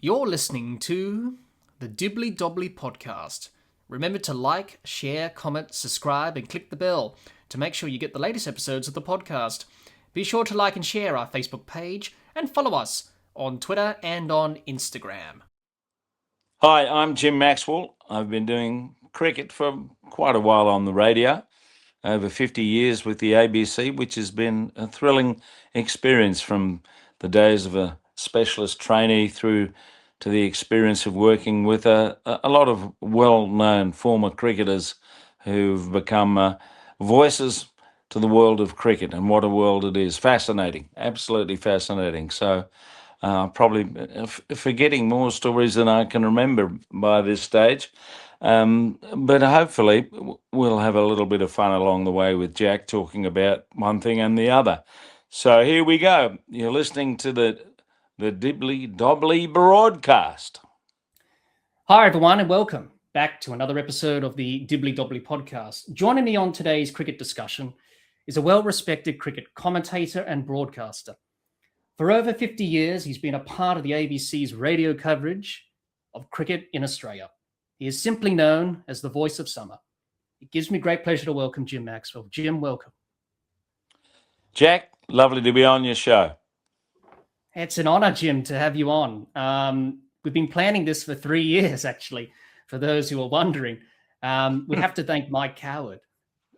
You're listening to the Dibbly Dobbly Podcast. Remember to like, share, comment, subscribe, and click the bell to make sure you get the latest episodes of the podcast. Be sure to like and share our Facebook page and follow us on Twitter and on Instagram. Hi, I'm Jim Maxwell. I've been doing cricket for quite a while on the radio, over 50 years with the ABC, which has been a thrilling experience from the days of a specialist trainee through to the experience of working with a lot of well-known former cricketers who've become voices to the world of cricket, and what a world it is. Fascinating, absolutely fascinating. So probably forgetting more stories than I can remember by this stage. But hopefully we'll have a little bit of fun along the way with Jack talking about one thing and the other. So here we go. You're listening to the Dibbly Dobbly broadcast. Hi, everyone, and welcome back to another episode of the Dibbly Dobbly Podcast. Joining me on today's cricket discussion is a well-respected cricket commentator and broadcaster. For over 50 years, he's been a part of the ABC's radio coverage of cricket in Australia. He is simply known as the voice of summer. It gives me great pleasure to welcome Jim Maxwell. Jim, welcome. Jack, lovely to be on your show. It's an honor, Jim, to have you on. We've been planning this for 3 years, actually, for those who are wondering. We have to thank Mike Coward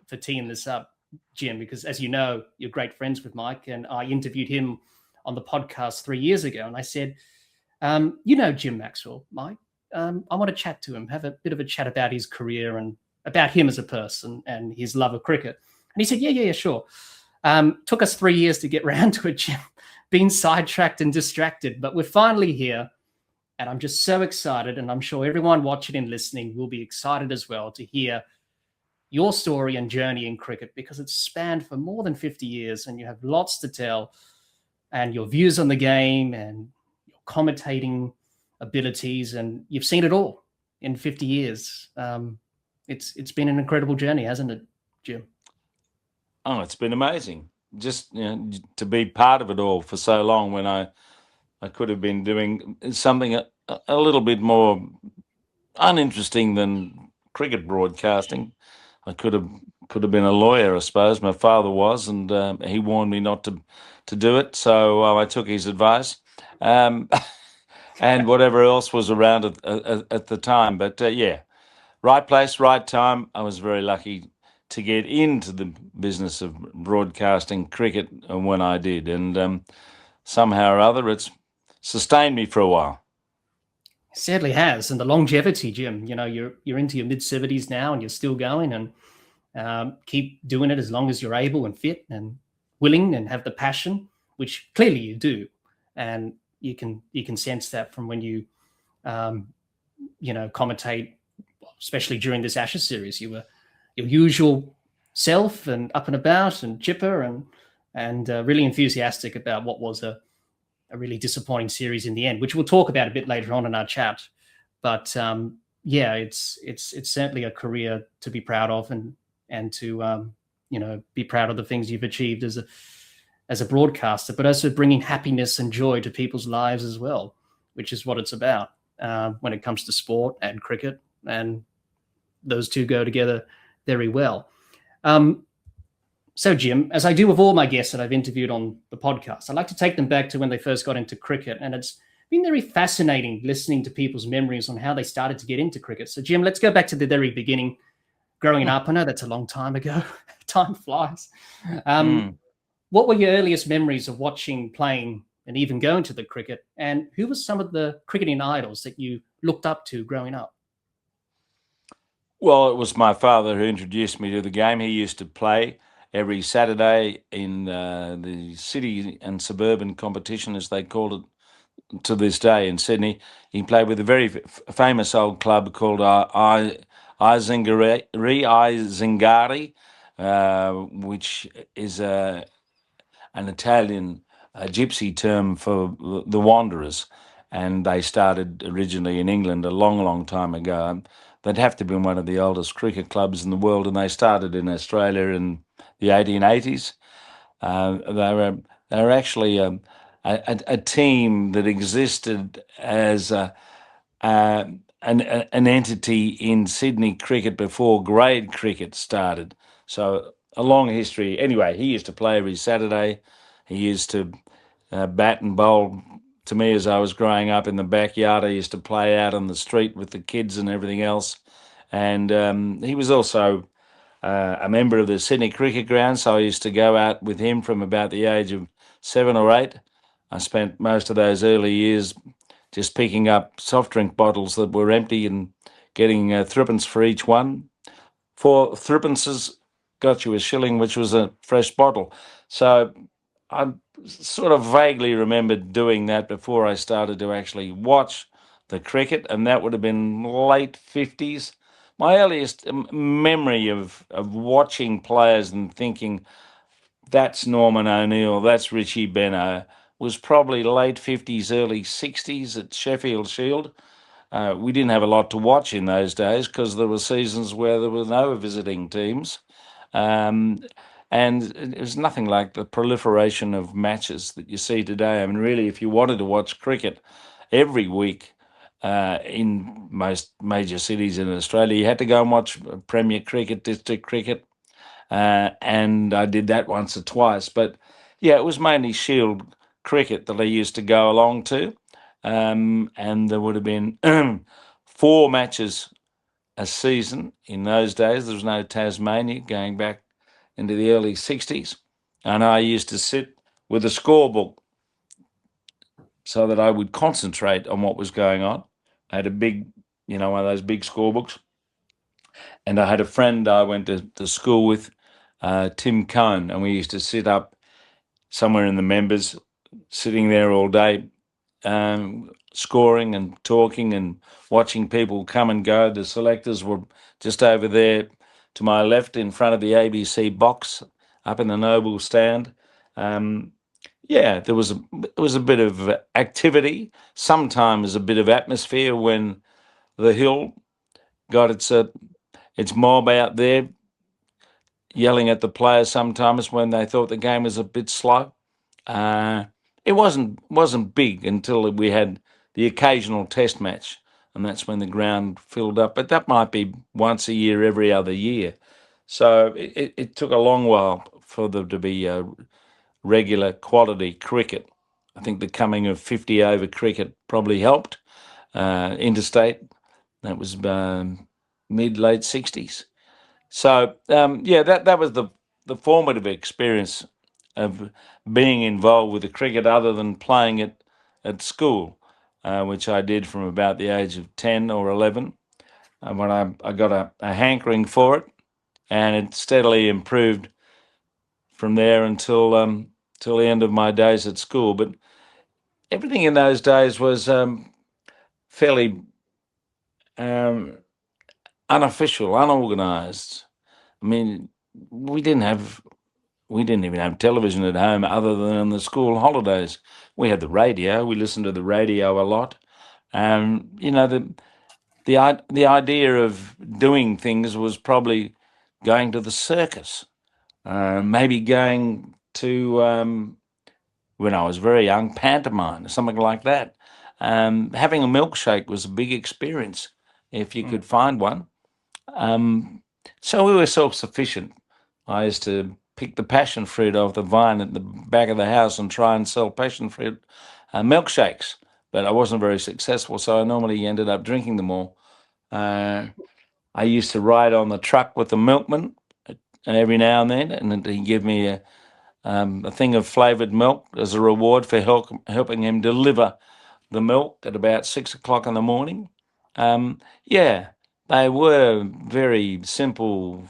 for teeing this up, Jim, because as you know, you're great friends with Mike, and I interviewed him on the podcast 3 years ago. And I said, you know Jim Maxwell, Mike, I want to chat to him, have a bit of a chat about his career and about him as a person and his love of cricket. And he said, yeah, sure. Took us 3 years to get round to it, Jim. Been sidetracked and distracted, but we're finally here. And I'm just so excited. And I'm sure everyone watching and listening will be excited as well to hear your story and journey in cricket, because it's spanned for more than 50 years and you have lots to tell, and your views on the game and your commentating abilities, and you've seen it all in 50 years. It's been an incredible journey, hasn't it, Jim? Oh, it's been amazing. Just to be part of it all for so long, when I could have been doing something a little bit more uninteresting than cricket broadcasting. I could have been a lawyer, I suppose. My father was, and he warned me not to do it, so I took his advice, and whatever else was around at the time. But yeah, right place, right time. I was very lucky to get into the business of broadcasting cricket when I did, and somehow or other it's sustained me for a while. It certainly has. And the longevity, Jim, you know, you're into your mid-70s now and you're still going, and keep doing it as long as you're able and fit and willing and have the passion, which clearly you do. And you can sense that from when you commentate, especially during this Ashes series. You were your usual self and up and about and chipper and really enthusiastic about what was a really disappointing series in the end, which we'll talk about a bit later on in our chat. But it's certainly a career to be proud of, and to be proud of the things you've achieved as a broadcaster, but also bringing happiness and joy to people's lives as well, which is what it's about when it comes to sport and cricket, and those two go together very well. So, Jim, as I do with all my guests that I've interviewed on the podcast, I like to take them back to when they first got into cricket. And it's been very fascinating listening to people's memories on how they started to get into cricket. So, Jim, let's go back to the very beginning, growing up. I know that's a long time ago. Time flies. What were your earliest memories of watching, playing, and even going to the cricket? And who were some of the cricketing idols that you looked up to growing up? Well, it was my father who introduced me to the game. He used to play every Saturday in the city and suburban competition, as they called it to this day in Sydney. He played with a very famous old club called Zingari, which is an Italian gypsy term for the Wanderers. And they started originally in England a long, long time ago. They'd have to be one of the oldest cricket clubs in the world, and they started in Australia in the 1880s. They were actually a team that existed as an entity in Sydney cricket before grade cricket started. So a long history. Anyway, he used to play every Saturday. He used to bat and bowl to me as I was growing up in the backyard. I used to play out on the street with the kids and everything else. And he was also a member of the Sydney Cricket Ground, so I used to go out with him from about the age of 7 or 8. I spent most of those early years just picking up soft drink bottles that were empty and getting threepence for each one. 4 threepences got you a shilling, which was a fresh bottle. So I sort of vaguely remembered doing that before I started to actually watch the cricket, and that would have been late 50s. My earliest memory of watching players and thinking, that's Norman O'Neill, that's Richie Benaud, was probably late 50s, early 60s at Sheffield Shield. We didn't have a lot to watch in those days because there were seasons where there were no visiting teams. Um, and it was nothing like the proliferation of matches that you see today. I mean, really, if you wanted to watch cricket every week in most major cities in Australia, you had to go and watch Premier Cricket, District Cricket, and I did that once or twice. But yeah, it was mainly Shield cricket that I used to go along to, and there would have been 4 matches a season in those days. There was no Tasmania going back into the early 60s. And I used to sit with a scorebook so that I would concentrate on what was going on. I had a big, one of those big scorebooks. And I had a friend I went to school with, Tim Cohn, and we used to sit up somewhere in the members, sitting there all day, scoring and talking and watching people come and go. The selectors were just over there to my left in front of the ABC box up in the Noble stand. Yeah, there was a bit of activity, sometimes a bit of atmosphere when the Hill got its mob out there yelling at the players sometimes when they thought the game was a bit slow. It wasn't big until we had the occasional test match, and that's when the ground filled up. But that might be once a year, every other year. So it took a long while for there to be regular quality cricket. I think the coming of 50 over cricket probably helped. Interstate, that was mid-late 60s. So yeah, that was the formative experience of being involved with the cricket other than playing it at school, which I did from about the age of 10 or 11, when I got a hankering for it, and it steadily improved from there until the end of my days at school. But everything in those days was fairly unofficial, unorganised. I mean, we didn't even have television at home other than on the school holidays. We had the radio. We listened to the radio a lot. The idea of doing things was probably going to the circus, maybe going to, when I was very young, pantomime, something like that. Having a milkshake was a big experience if you could find one. So we were self-sufficient. I used to pick the passion fruit off the vine at the back of the house and try and sell passion fruit milkshakes, but I wasn't very successful, so I normally ended up drinking them all. I used to ride on the truck with the milkman every now and then, and he'd give me a thing of flavoured milk as a reward for helping him deliver the milk at about 6 o'clock in the morning. Yeah, they were very simple.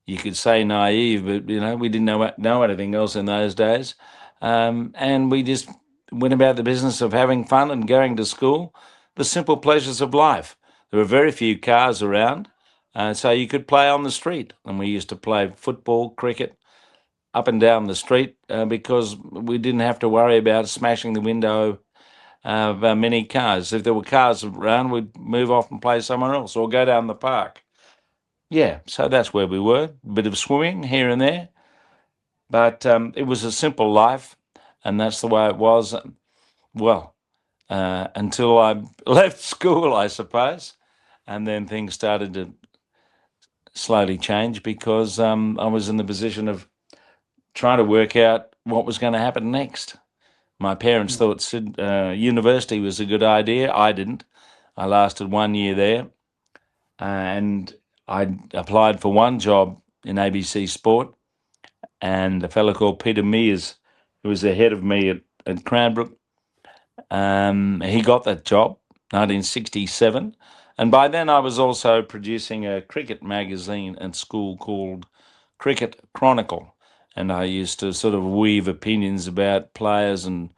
You could say naive, but we didn't know anything else in those days, and we just went about the business of having fun and going to school. The simple pleasures of life. There were very few cars around, so you could play on the street, and we used to play football, cricket, up and down the street because we didn't have to worry about smashing the window of many cars. If there were cars around, we'd move off and play somewhere else or go down the park. Yeah, so that's where we were. A bit of swimming here and there, but it was a simple life. and that's the way it was. Well, until I left school, I suppose, and then things started to slowly change because I was in the position of trying to work out what was going to happen next. My parents thought university was a good idea. I didn't. I lasted 1 year there, and I applied for one job in ABC Sport, and a fellow called Peter Mears, who was the head of me at Cranbrook, he got that job, 1967. And by then I was also producing a cricket magazine at school called Cricket Chronicle. And I used to sort of weave opinions about players and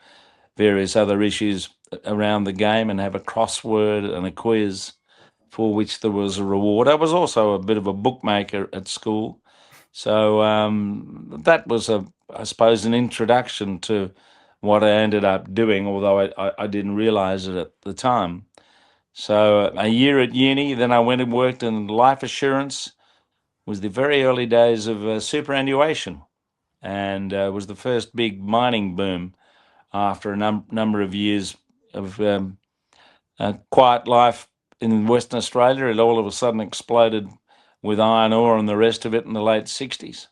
various other issues around the game and have a crossword and a quiz for which there was a reward. I was also a bit of a bookmaker at school. So that was, I suppose, an introduction to what I ended up doing, although I didn't realize it at the time. So a year at uni, then I went and worked in life assurance. It was the very early days of superannuation, and it was the first big mining boom after a number of years of a quiet life in Western Australia. It all of a sudden exploded with iron ore and the rest of it in the late 60s.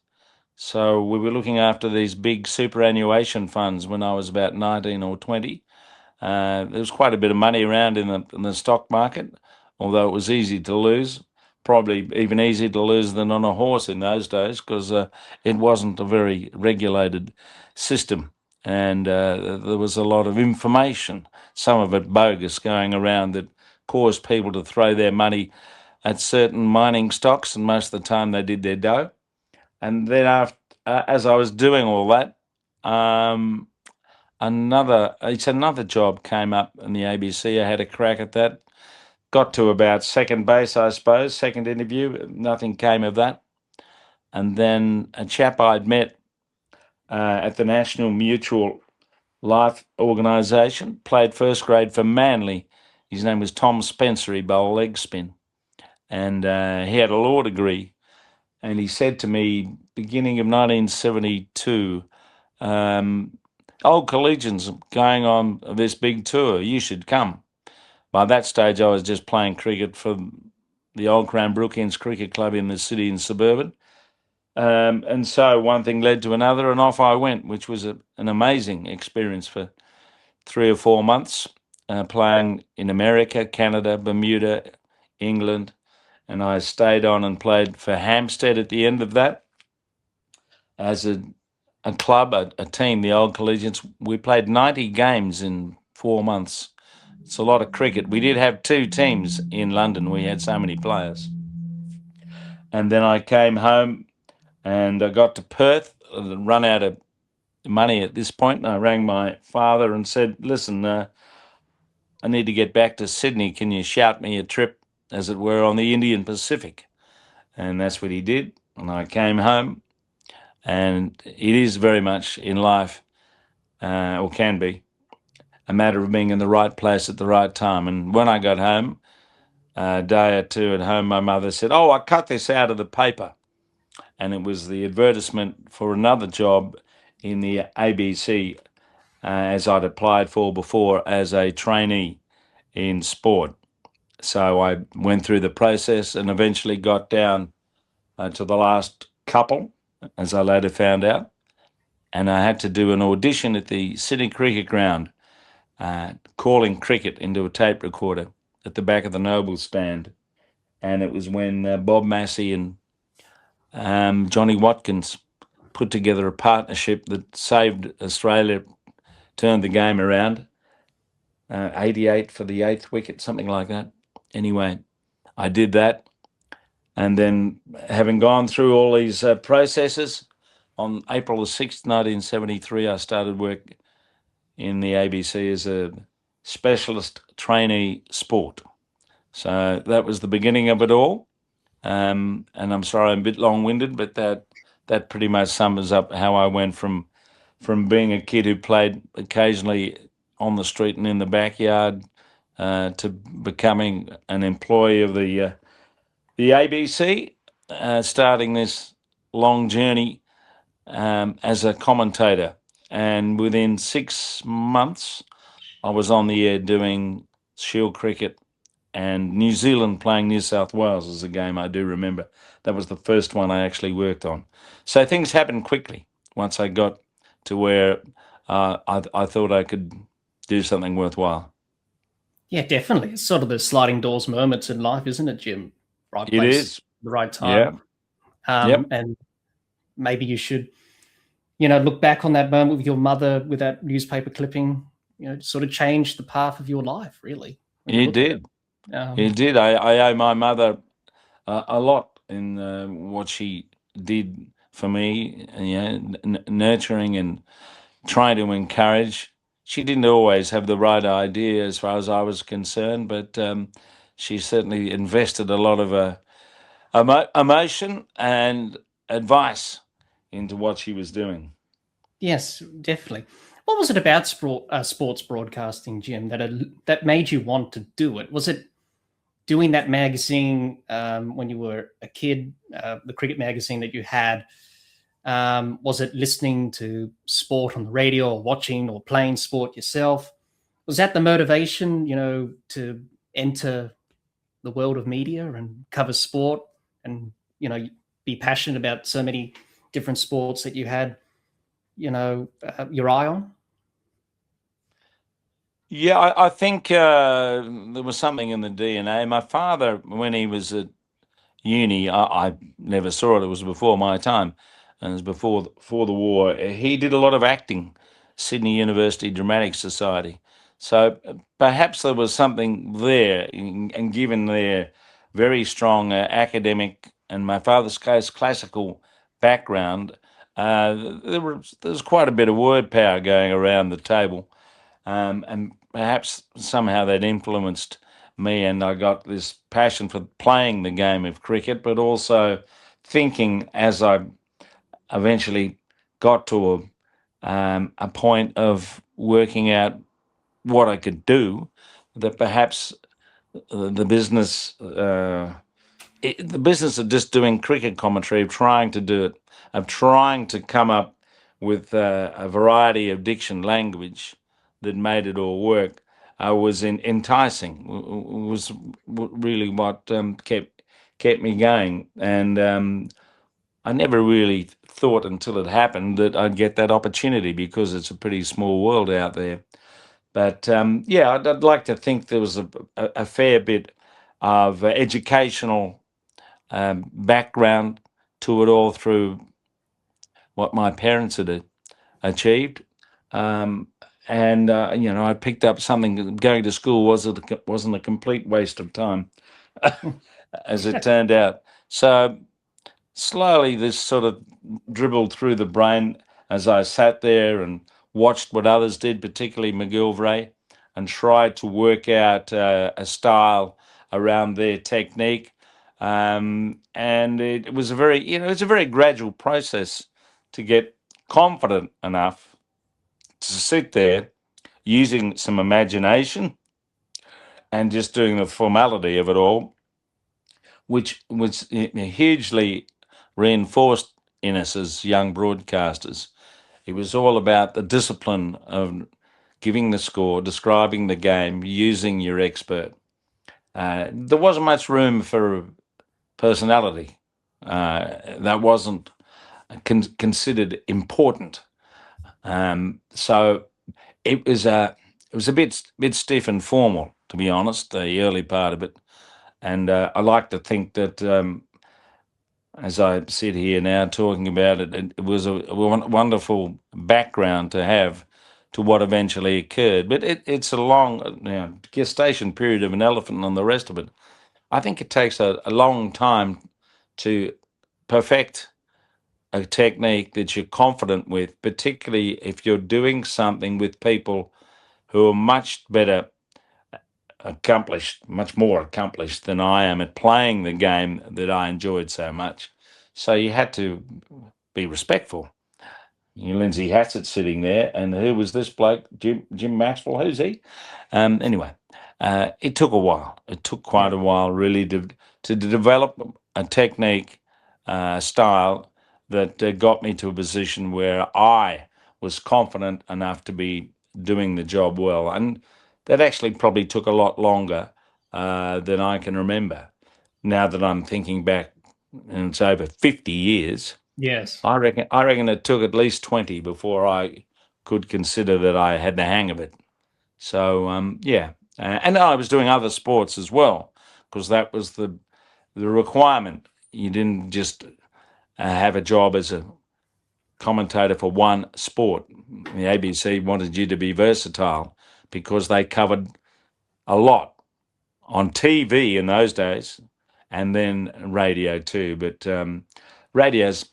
So we were looking after these big superannuation funds when I was about 19 or 20. There was quite a bit of money around in the stock market, although it was easy to lose, probably even easier to lose than on a horse in those days because it wasn't a very regulated system. And there was a lot of information, some of it bogus, going around that caused people to throw their money at certain mining stocks, and most of the time they did their dough. And then as I was doing all that, another job came up in the ABC. I had a crack at that. Got to about second base, I suppose, second interview. Nothing came of that. And then a chap I'd met at the National Mutual Life Organisation, played first grade for Manly. His name was Tom Spencer. He bowled leg spin. And he had a law degree. And he said to me, beginning of 1972, old collegians going on this big tour, you should come. By that stage, I was just playing cricket for the old Cranbrookians Cricket Club in the city and suburban. And so one thing led to another, and off I went, which was an amazing experience for 3 or 4 months, playing in America, Canada, Bermuda, England. And I stayed on and played for Hampstead at the end of that as a club, a team, the old collegians. We played 90 games in 4 months. It's a lot of cricket. We did have 2 teams in London. We had so many players. And then I came home and I got to Perth, run out of money at this point. And I rang my father and said, listen, I need to get back to Sydney. Can you shout me a trip, as it were, on the Indian Pacific? And that's what he did. And I came home, and it is very much in life, or can be, a matter of being in the right place at the right time. And when I got home, a day or two at home, my mother said, oh, I cut this out of the paper. And it was the advertisement for another job in the ABC, as I'd applied for before as a trainee in sport. So I went through the process and eventually got down to the last couple, as I later found out. And I had to do an audition at the Sydney Cricket Ground, calling cricket into a tape recorder at the back of the Noble stand. And it was when Bob Massey and Johnny Watkins put together a partnership that saved Australia, turned the game around. 88 for the 8th wicket, something like that. Anyway, I did that. And then, having gone through all these processes, on April the 6th, 1973, I started work in the ABC as a specialist trainee sport. So that was the beginning of it all. And I'm sorry I'm a bit long-winded, but that pretty much sums up how I went from being a kid who played occasionally on the street and in the backyard to becoming an employee of the ABC, starting this long journey as a commentator. and within 6 months, I was on the air doing Shield cricket, and New Zealand playing New South Wales is a game I do remember. That was the first one I actually worked on. So things happened quickly once I got to where I thought I could do something worthwhile. Yeah, definitely. It's sort of the sliding doors moments in life, isn't it, Jim? Right It place, is. the right Yeah. time. Yep. And maybe you should, look back on that moment with your mother with that newspaper clipping, sort of change the path of your life, really. When you It look at did. it. It did. I owe my mother a lot in what she did for me, nurturing and trying to encourage. She didn't always have the right idea as far as I was concerned, but she certainly invested a lot of emotion and advice into what she was doing. Yes, definitely. What was it about sports broadcasting, Jim, that made you want to do it? Was it doing that magazine when you were a kid, the cricket magazine that you had? Was it listening to sport on the radio or watching or playing sport yourself? Was that the motivation, to enter the world of media and cover sport and, be passionate about so many different sports that you had, your eye on? Yeah, I think there was something in the DNA. My father, when he was at uni, I never saw it. It was before my time, and it was before the war. He did a lot of acting, Sydney University Dramatic Society. So perhaps there was something there, and given their very strong academic and my father's case classical background, there was quite a bit of word power going around the table, and perhaps somehow that influenced me, and I got this passion for playing the game of cricket, but also thinking as I eventually got to a point of working out what I could do, that perhaps the business, the business of just doing cricket commentary, of trying to do it, of trying to come up with a variety of diction language that made it all work, was enticing. Was really what kept me going, and I never really thought until it happened that I'd get that opportunity, because it's a pretty small world out there. But yeah, I'd like to think there was a fair bit of educational background to it all through what my parents had achieved. And I picked up something. Going to school wasn't a complete waste of time, as it turned out. So slowly, this sort of dribbled through the brain as I sat there and watched what others did, particularly McGilvray, and tried to work out a style around their technique. And it was it's a very gradual process to get confident enough to sit there using some imagination and just doing the formality of it all, which was hugely reinforced in us as young broadcasters. It was all about the discipline of giving the score, describing the game, using your expert. There wasn't much room for personality. That wasn't considered important. So it was a bit stiff and formal, to be honest, the early part of it. And I like to think that as I sit here now talking about it, it was a wonderful background to have to what eventually occurred. But it's a long gestation period of an elephant and the rest of it. I think it takes a long time to perfect a technique that you're confident with, particularly if you're doing something with people who are much better accomplished, much more accomplished than I am at playing the game that I enjoyed so much. So you had to be respectful. Lindsay Hassett sitting there, and who was this bloke? Jim Maxwell. Who's he? Anyway, it took a while. It took quite a while, really, to develop a technique, style that got me to a position where I was confident enough to be doing the job well. And that actually probably took a lot longer than I can remember. Now that I'm thinking back, and it's over 50 years, Yes. I reckon it took at least 20 before I could consider that I had the hang of it. So yeah, and I was doing other sports as well because that was the requirement. You didn't just have a job as a commentator for one sport. The ABC wanted you to be versatile because they covered a lot on TV in those days, and then radio too. But radio's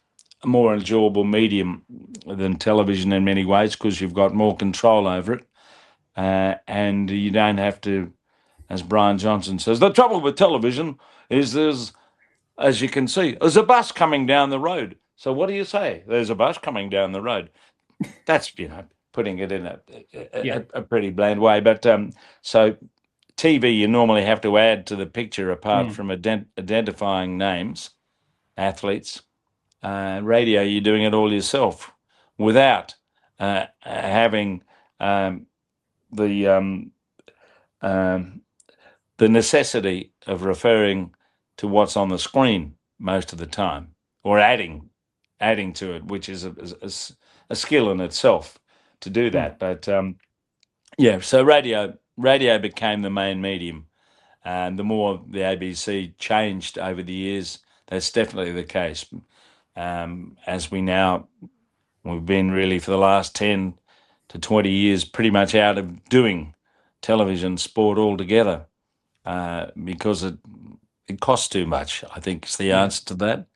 a more enjoyable medium than television in many ways because you've got more control over it, and you don't have to, as Brian Johnson says, the trouble with television is there's, as you can see, there's a bus coming down the road. So what do you say? There's a bus coming down the road. That's, putting it in a pretty bland way. But so TV, you normally have to add to the picture apart from identifying names, athletes. Radio, you're doing it all yourself without having the necessity of referring to what's on the screen most of the time, or adding to it, which is a skill in itself to do that. But yeah, so radio became the main medium, and the more the ABC changed over the years, that's definitely the case. As we've been really for the last 10 to 20 years pretty much out of doing television sport altogether because it costs too much, I think is the answer to that.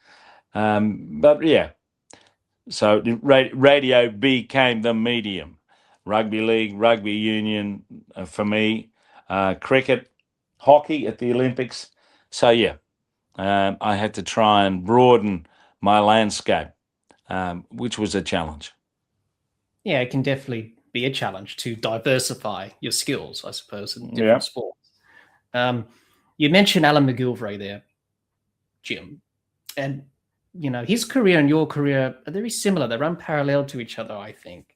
But yeah, so radio became the medium. Rugby league, rugby union for me, cricket, hockey at the Olympics. So yeah, I had to try and broaden my landscape, which was a challenge. Yeah, it can definitely be a challenge to diversify your skills, I suppose, in different sports. You mentioned Alan McGilvray there, Jim, and his career and your career are very similar. They run parallel to each other, I think.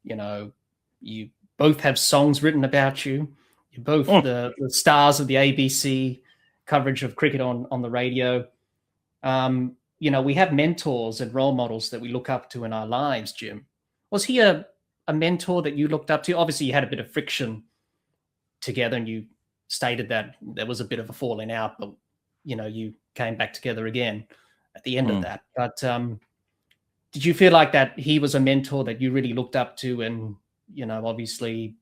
You both have songs written about you. You're both the stars of the ABC coverage of cricket on the radio. We have mentors and role models that we look up to in our lives, Jim. Was he a mentor that you looked up to? Obviously, you had a bit of friction together, and you stated that there was a bit of a falling out, but you came back together again at the end of that. But did you feel like that he was a mentor that you really looked up to, and obviously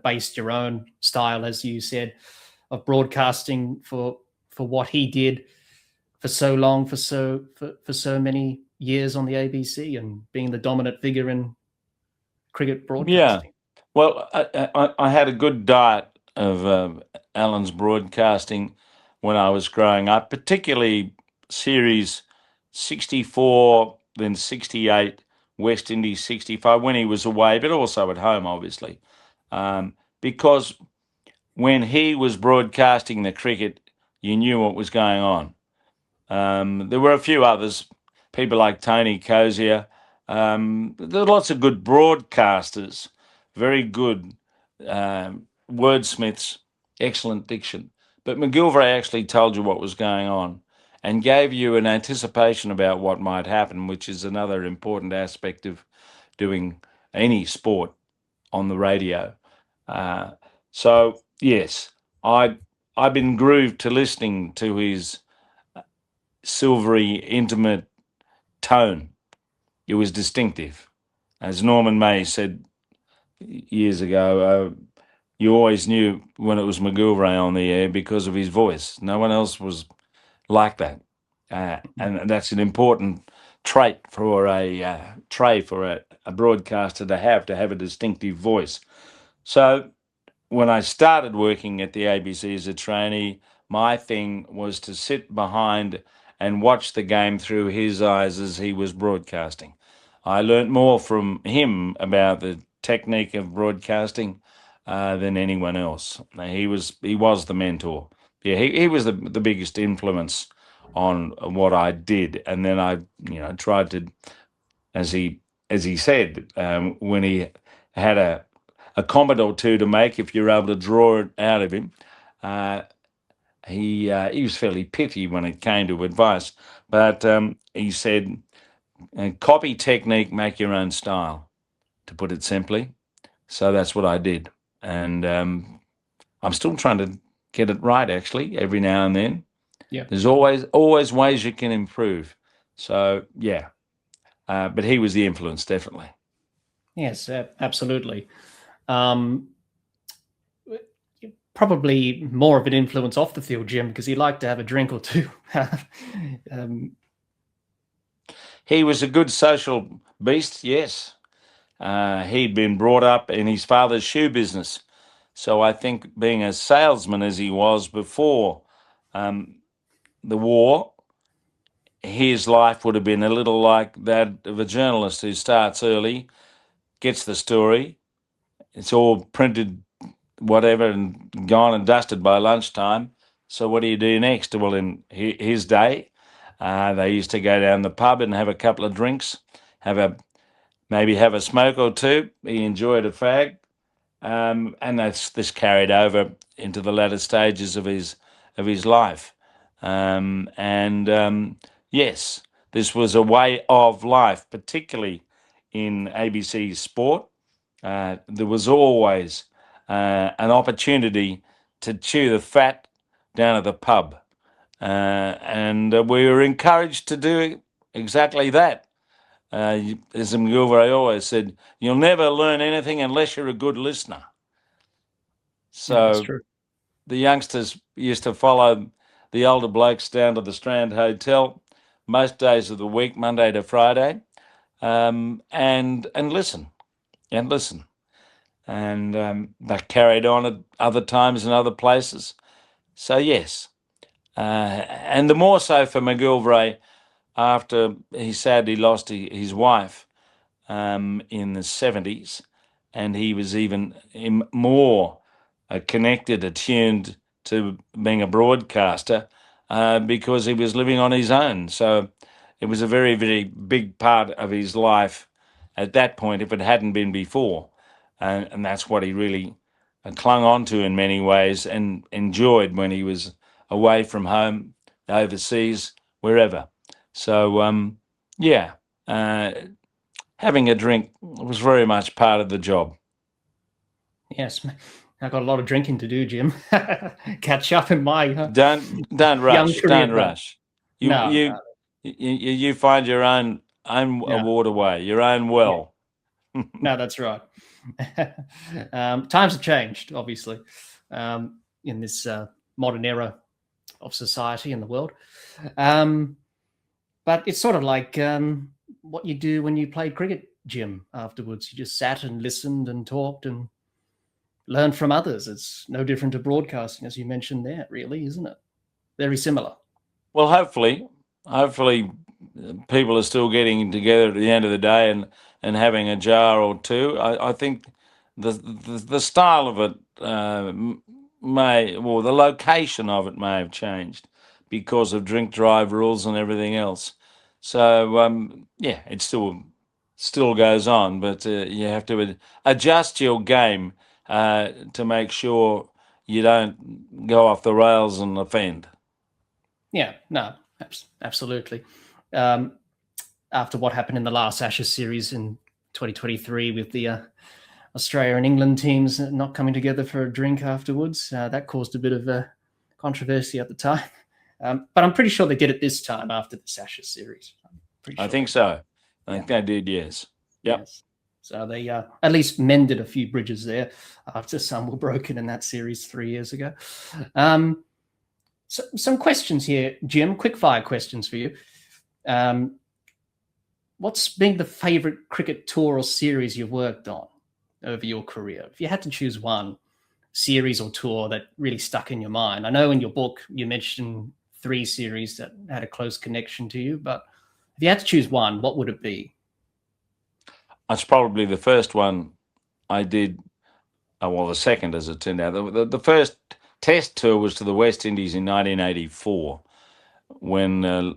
based your own style, as you said, of broadcasting for what he did for so long, for so many years on the ABC, and being the dominant figure in cricket broadcasting? Yeah, well, I had a good diet of Alan's broadcasting when I was growing up, particularly series 64, then 68, West Indies 65, when he was away, but also at home, obviously. Because when he was broadcasting the cricket, you knew what was going on. There were a few others, people like Tony Cozier. There are lots of good broadcasters, very good wordsmiths, excellent diction. But McGilvray actually told you what was going on and gave you an anticipation about what might happen, which is another important aspect of doing any sport on the radio. So yes, I've been grooved to listening to his silvery, intimate tone. It was distinctive. As Norman May said years ago, you always knew when it was McGilvray on the air because of his voice. No one else was like that. And that's an important trait for a broadcaster to have a distinctive voice. So when I started working at the ABC as a trainee, my thing was to sit behind and watch the game through his eyes as he was broadcasting. I learnt more from him about the technique of broadcasting than anyone else. He was the mentor. Yeah, he was the biggest influence on what I did, and then I tried to, as he as he said, when he had a comment or two to make, if you're able to draw it out of him, he was fairly pithy when it came to advice. But he said, copy technique, make your own style, to put it simply. So that's what I did. And I'm still trying to get it right, actually, every now and then. Yeah. There's always ways you can improve. So, yeah. But he was the influence, definitely. Yes, absolutely. Probably more of an influence off the field, Jim, because he liked to have a drink or two. He was a good social beast, yes. He'd been brought up in his father's shoe business. So I think being a salesman as he was before the war, his life would have been a little like that of a journalist who starts early, gets the story, it's all printed, whatever, and gone and dusted by lunchtime. So what do you do next? Well, in his day, they used to go down the pub and have a couple of drinks, maybe have a smoke or two. He enjoyed a fag, and this carried over into the latter stages of his life. Yes, this was a way of life, particularly in ABC Sport. There was always an opportunity to chew the fat down at the pub. And we were encouraged to do exactly that. As McGilvray always said, you'll never learn anything unless you're a good listener. So that's true. the youngsters used to follow the older blokes down to the Strand Hotel most days of the week, Monday to Friday, and listen. And that carried on at other times in other places. So, yes. And the more so for McGilvray after he sadly lost his wife in the 70s, and he was even more connected, attuned to being a broadcaster because he was living on his own. So it was a very, very big part of his life at that point, if it hadn't been before. And that's what he really clung on to in many ways and enjoyed when he was away from home, overseas, wherever. So, having a drink was very much part of the job. Yes, I've got a lot of drinking to do, Jim. Catch up in my don't rush. Don't rush. You find your own waterway, your own well. Yeah. No, that's right. Times have changed, obviously, in this modern era of society and the world. But it's sort of like what you do when you play cricket, Jim, afterwards. You just sat and listened and talked and learned from others. It's no different to broadcasting, as you mentioned there, really, isn't it? Very similar. Well, hopefully people are still getting together at the end of the day and having a jar or two. I think the style of it the location of it may have changed because of drink drive rules and everything else. So it still goes on, but you have to adjust your game to make sure you don't go off the rails and offend. Yeah, no, absolutely. After what happened in the last Ashes series in 2023 with the Australia and England teams not coming together for a drink afterwards, that caused a bit of a controversy at the time. But I'm pretty sure they did it this time after this Ashes series. I think so. I think they did, yes. Yep. Yes. So they at least mended a few bridges there after some were broken in that series 3 years ago. So some questions here, Jim, quick fire questions for you. What's been the favorite cricket tour or series you've worked on over your career? If you had to choose one series or tour that really stuck in your mind. I know in your book you mentioned 3 series that had a close connection to you, but if you had to choose one, what would it be? That's probably the first one I did. The second, as it turned out. The first test tour was to the West Indies in 1984 when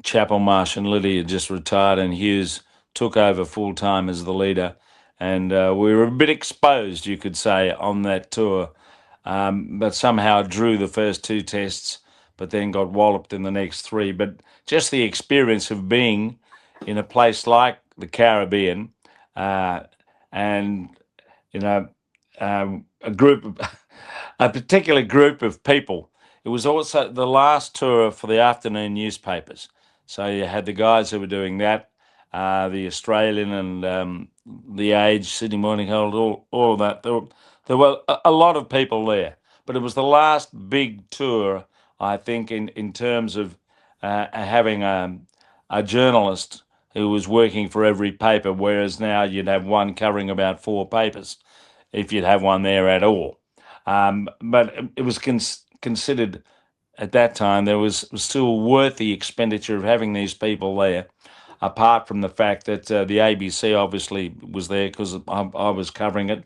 Chappell, Marsh and Liddy had just retired and Hughes took over full time as the leader, and we were a bit exposed, you could say, on that tour, but somehow drew the first 2 tests, but then got walloped in the next 3. But just the experience of being in a place like the Caribbean, and a particular group of people. It was also the last tour for the afternoon newspapers. So you had the guys who were doing that, the Australian and the Age, Sydney Morning Herald, all of that. There were a lot of people there, but it was the last big tour, I think, in terms of having a journalist who was working for every paper, whereas now you'd have one covering about 4 papers, if you'd have one there at all. But it was considered at that time there was still worth the expenditure of having these people there, apart from the fact that the ABC obviously was there because I was covering it.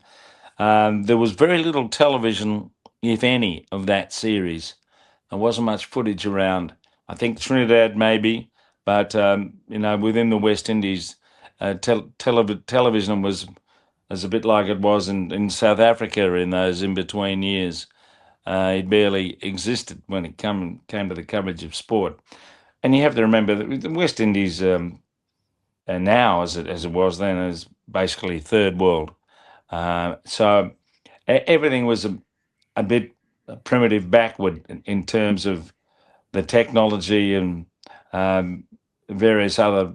There was very little television, if any, of that series. There wasn't much footage around. I think Trinidad maybe, but within the West Indies, television was a bit like it was in South Africa in those in-between years. It barely existed when it came to the coverage of sport. And you have to remember that the West Indies now, as it was then, is basically third world. So everything was a bit primitive, backward in terms of the technology and various other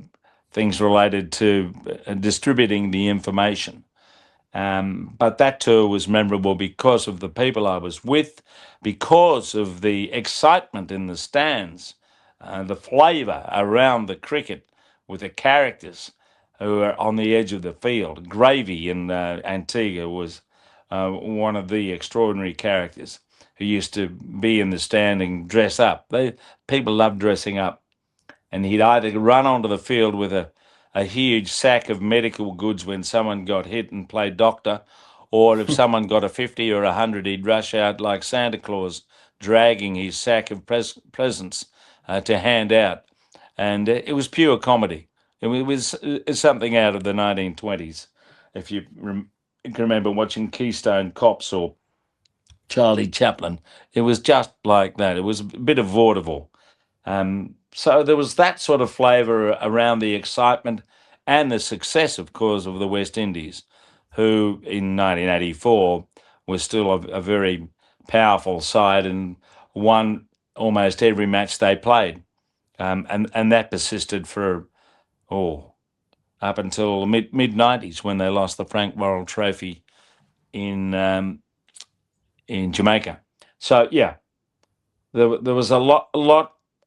things related to distributing the information. But that tour was memorable because of the people I was with, because of the excitement in the stands, the flavour around the cricket with the characters who were on the edge of the field. Gravy in Antigua was one of the extraordinary characters who used to be in the stand and dress up. People loved dressing up. And he'd either run onto the field with a huge sack of medical goods when someone got hit and play doctor, or if someone got a 50 or 100, he'd rush out like Santa Claus, dragging his sack of presents to hand out. And it was pure comedy. It was something out of the 1920s. If you can remember watching Keystone Cops or Charlie Chaplin, it was just like that. It was a bit of vaudeville. So there was that sort of flavour around the excitement and the success, of course, of the West Indies, who in 1984 was still a very powerful side and won almost every match they played. And that persisted for, up until the mid-90s when they lost the Frank Worrell Trophy in Jamaica. So, yeah, there was a lot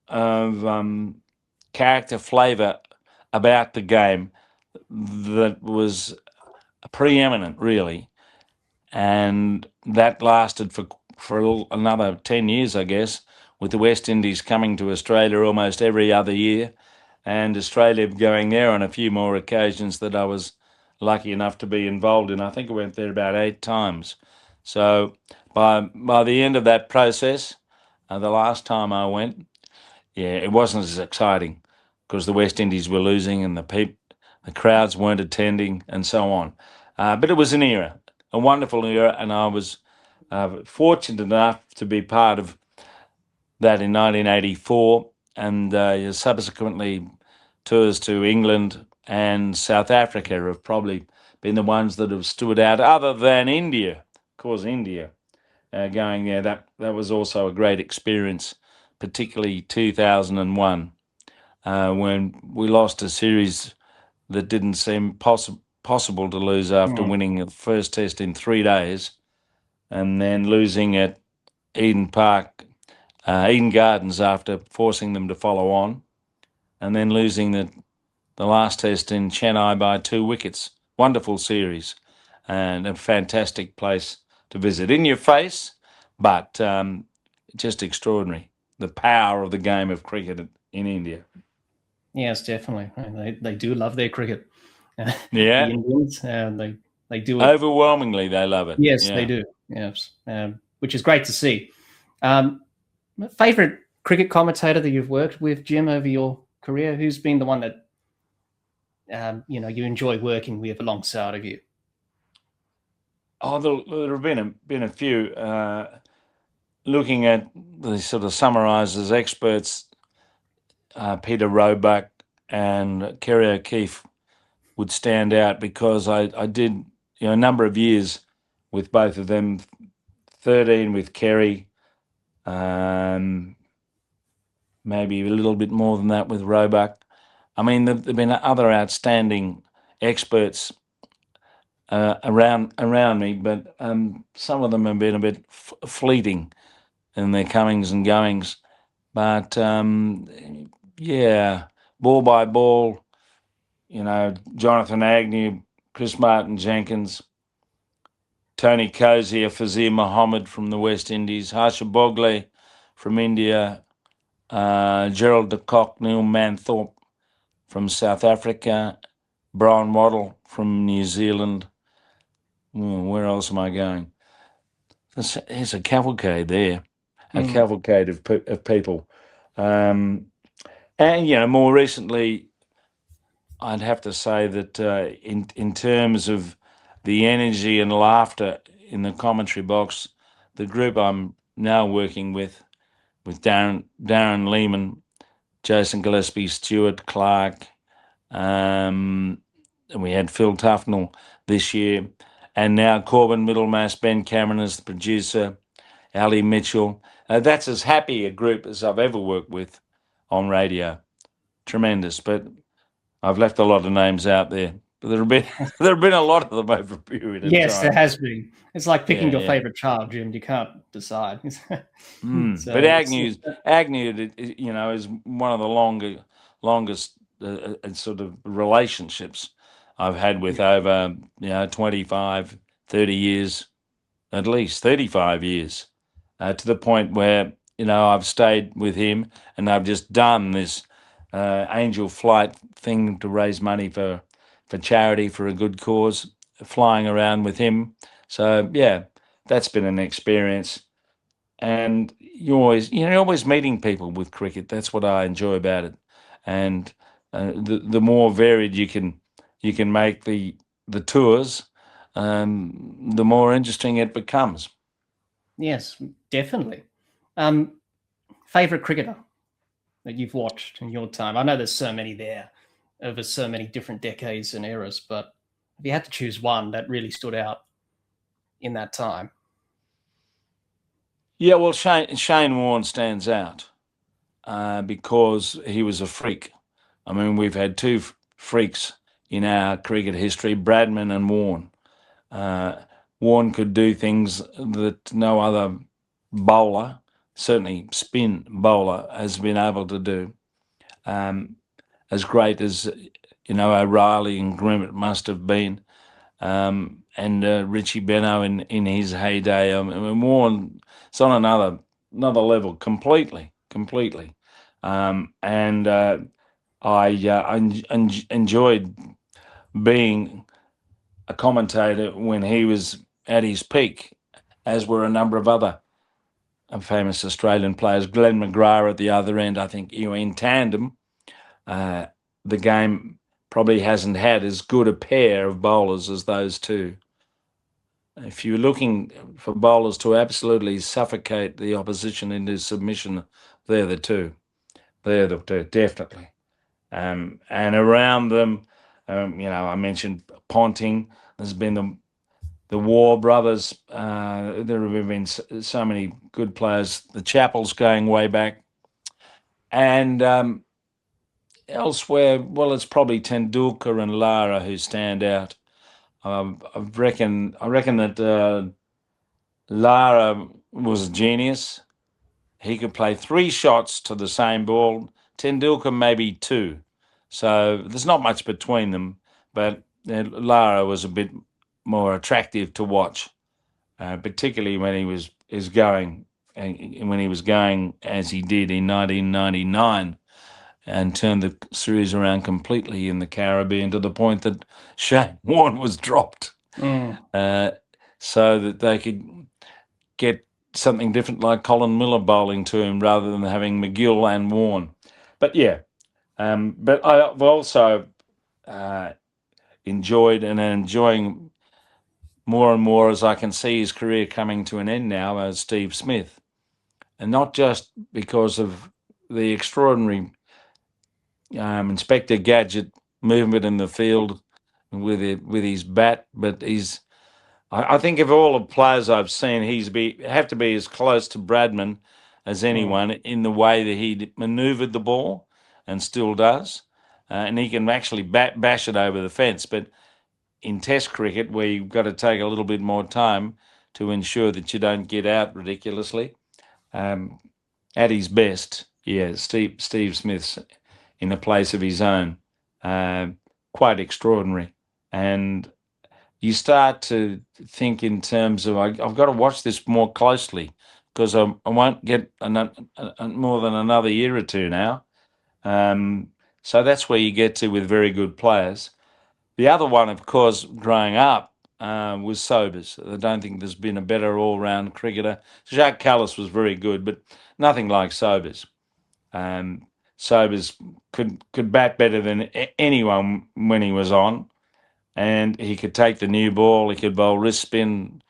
of character flavour about the game that was preeminent, really, and that lasted for another 10 years, I guess, with the West Indies coming to Australia almost every other year, and Australia going there on a few more occasions that I was lucky enough to be involved in. I think I went there about 8 times. So by the end of that process, the last time I went, it wasn't as exciting because the West Indies were losing and the crowds weren't attending and so on. But it was an era, a wonderful era, and I was fortunate enough to be part of that in 1984 and subsequently tours to England and South Africa have probably been the ones that have stood out, other than India. Of course, India going there, that was also a great experience, particularly 2001, when we lost a series that didn't seem possible to lose after winning the first test in 3 days, and then losing at Eden Gardens after forcing them to follow on, and then losing the last test in Chennai by 2 wickets. Wonderful series and a fantastic place to visit. In your face, but just extraordinary. The power of the game of cricket in India. Yes, definitely. They do love their cricket. Yeah. The Indians, they do it. Overwhelmingly, they love it. Yes, they do. Yes, which is great to see. Favorite cricket commentator that you've worked with, Jim, over your career? Who's been the one that you enjoy working with alongside of you? Oh, there have been a few. Looking at the sort of summarisers, experts, Peter Roebuck and Kerry O'Keefe would stand out because I did a number of years with both of them, 13 with Kerry, maybe a little bit more than that with Roebuck. I mean, there've been other outstanding experts around me, but some of them have been a bit fleeting in their comings and goings. But yeah, ball by ball, Jonathan Agnew, Chris Martin Jenkins, Tony Cozier, Fazir Muhammad from the West Indies, Harsha Bogle from India, Gerald de Kock, Neil Manthorpe from South Africa, Brian Waddle from New Zealand. Where else am I going? There's a cavalcade there, a cavalcade of people. And, more recently, I'd have to say that in terms of the energy and laughter in the commentary box, the group I'm now working with Darren Lehman, Jason Gillespie, Stuart Clark, and we had Phil Tufnell this year, and now Corbin Middlemass, Ben Cameron as the producer, Ali Mitchell. That's as happy a group as I've ever worked with on radio. Tremendous, but I've left a lot of names out there. But there have been a lot of them over a period of time. Yes, there has been. It's like picking your favorite child, Jim. You can't decide. But Agnew, is one of the longest sort of relationships I've had with over 25, 30 years, at least 35 years, to the point where I've stayed with him and I've just done this angel flight thing to raise money for charity for a good cause, flying around with him. So yeah, that's been an experience. And you're always meeting people with cricket. That's what I enjoy about it. And the more varied you can make the tours, the more interesting it becomes. Yes, definitely. Favorite cricketer that you've watched in your time? I know there's so many there over so many different decades and eras, but if you had to choose one that really stood out in that time. Yeah, well, Shane Warne stands out because he was a freak. I mean, we've had two freaks in our cricket history, Bradman and Warne. Warne could do things that no other bowler, certainly spin bowler, has been able to do. As great as O'Reilly and Grimmett must have been, and Richie Beno in his heyday. I mean, Warne, it's on another level completely. And I enjoyed being a commentator when he was at his peak, as were a number of other famous Australian players. Glenn McGrath at the other end. I think in tandem, the game probably hasn't had as good a pair of bowlers as those two. If you're looking for bowlers to absolutely suffocate the opposition into submission, they're the two. They're the two, definitely. And around them, I mentioned Ponting. There's been the War brothers. There have been so many good players. The Chappells going way back. And elsewhere, well, it's probably Tendulkar and Lara who stand out. I reckon that Lara was a genius. He could play 3 shots to the same ball. Tendulkar maybe 2. So there's not much between them, but Lara was a bit more attractive to watch, particularly when he was going as he did in 1999. And turned the series around completely in the Caribbean to the point that Shane Warne was dropped, so that they could get something different like Colin Miller bowling to him rather than having McGill and Warne. But yeah, but I've also enjoyed and enjoying more and more as I can see his career coming to an end now as Steve Smith. And not just because of the extraordinary Inspector Gadget movement in the field with his bat, but I think of all the players I've seen, have to be as close to Bradman as anyone in the way that he manoeuvred the ball and still does. And he can actually bash it over the fence. But in Test cricket, where you've got to take a little bit more time to ensure that you don't get out ridiculously, at his best, yeah, Steve Smith's in a place of his own, quite extraordinary. And you start to think in terms of, I've got to watch this more closely because I won't get more than another year or two now. So that's where you get to with very good players. The other one, of course, growing up was Sobers. I don't think there's been a better all-round cricketer. Jacques Kallis was very good, but nothing like Sobers. Sobers could bat better than anyone when he was on, and he could take the new ball. He could bowl wrist spin,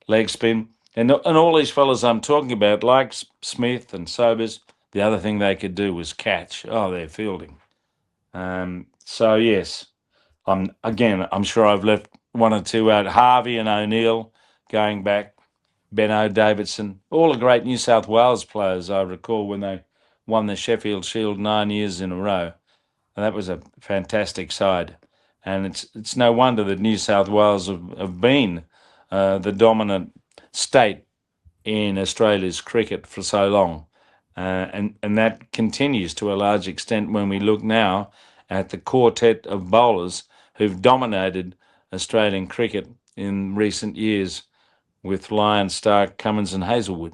leg spin, and all these fellas I'm talking about, like Smith and Sobers, the other thing they could do was catch. Oh, they're fielding. So yes, I'm sure I've left one or two out. Harvey and O'Neill going back, Benno Davidson, all the great New South Wales players I recall when they won the Sheffield Shield 9 years in a row. And that was a fantastic side. And it's no wonder that New South Wales have been the dominant state in Australia's cricket for so long. And that continues to a large extent when we look now at the quartet of bowlers who've dominated Australian cricket in recent years with Lyon, Stark, Cummins and Hazelwood.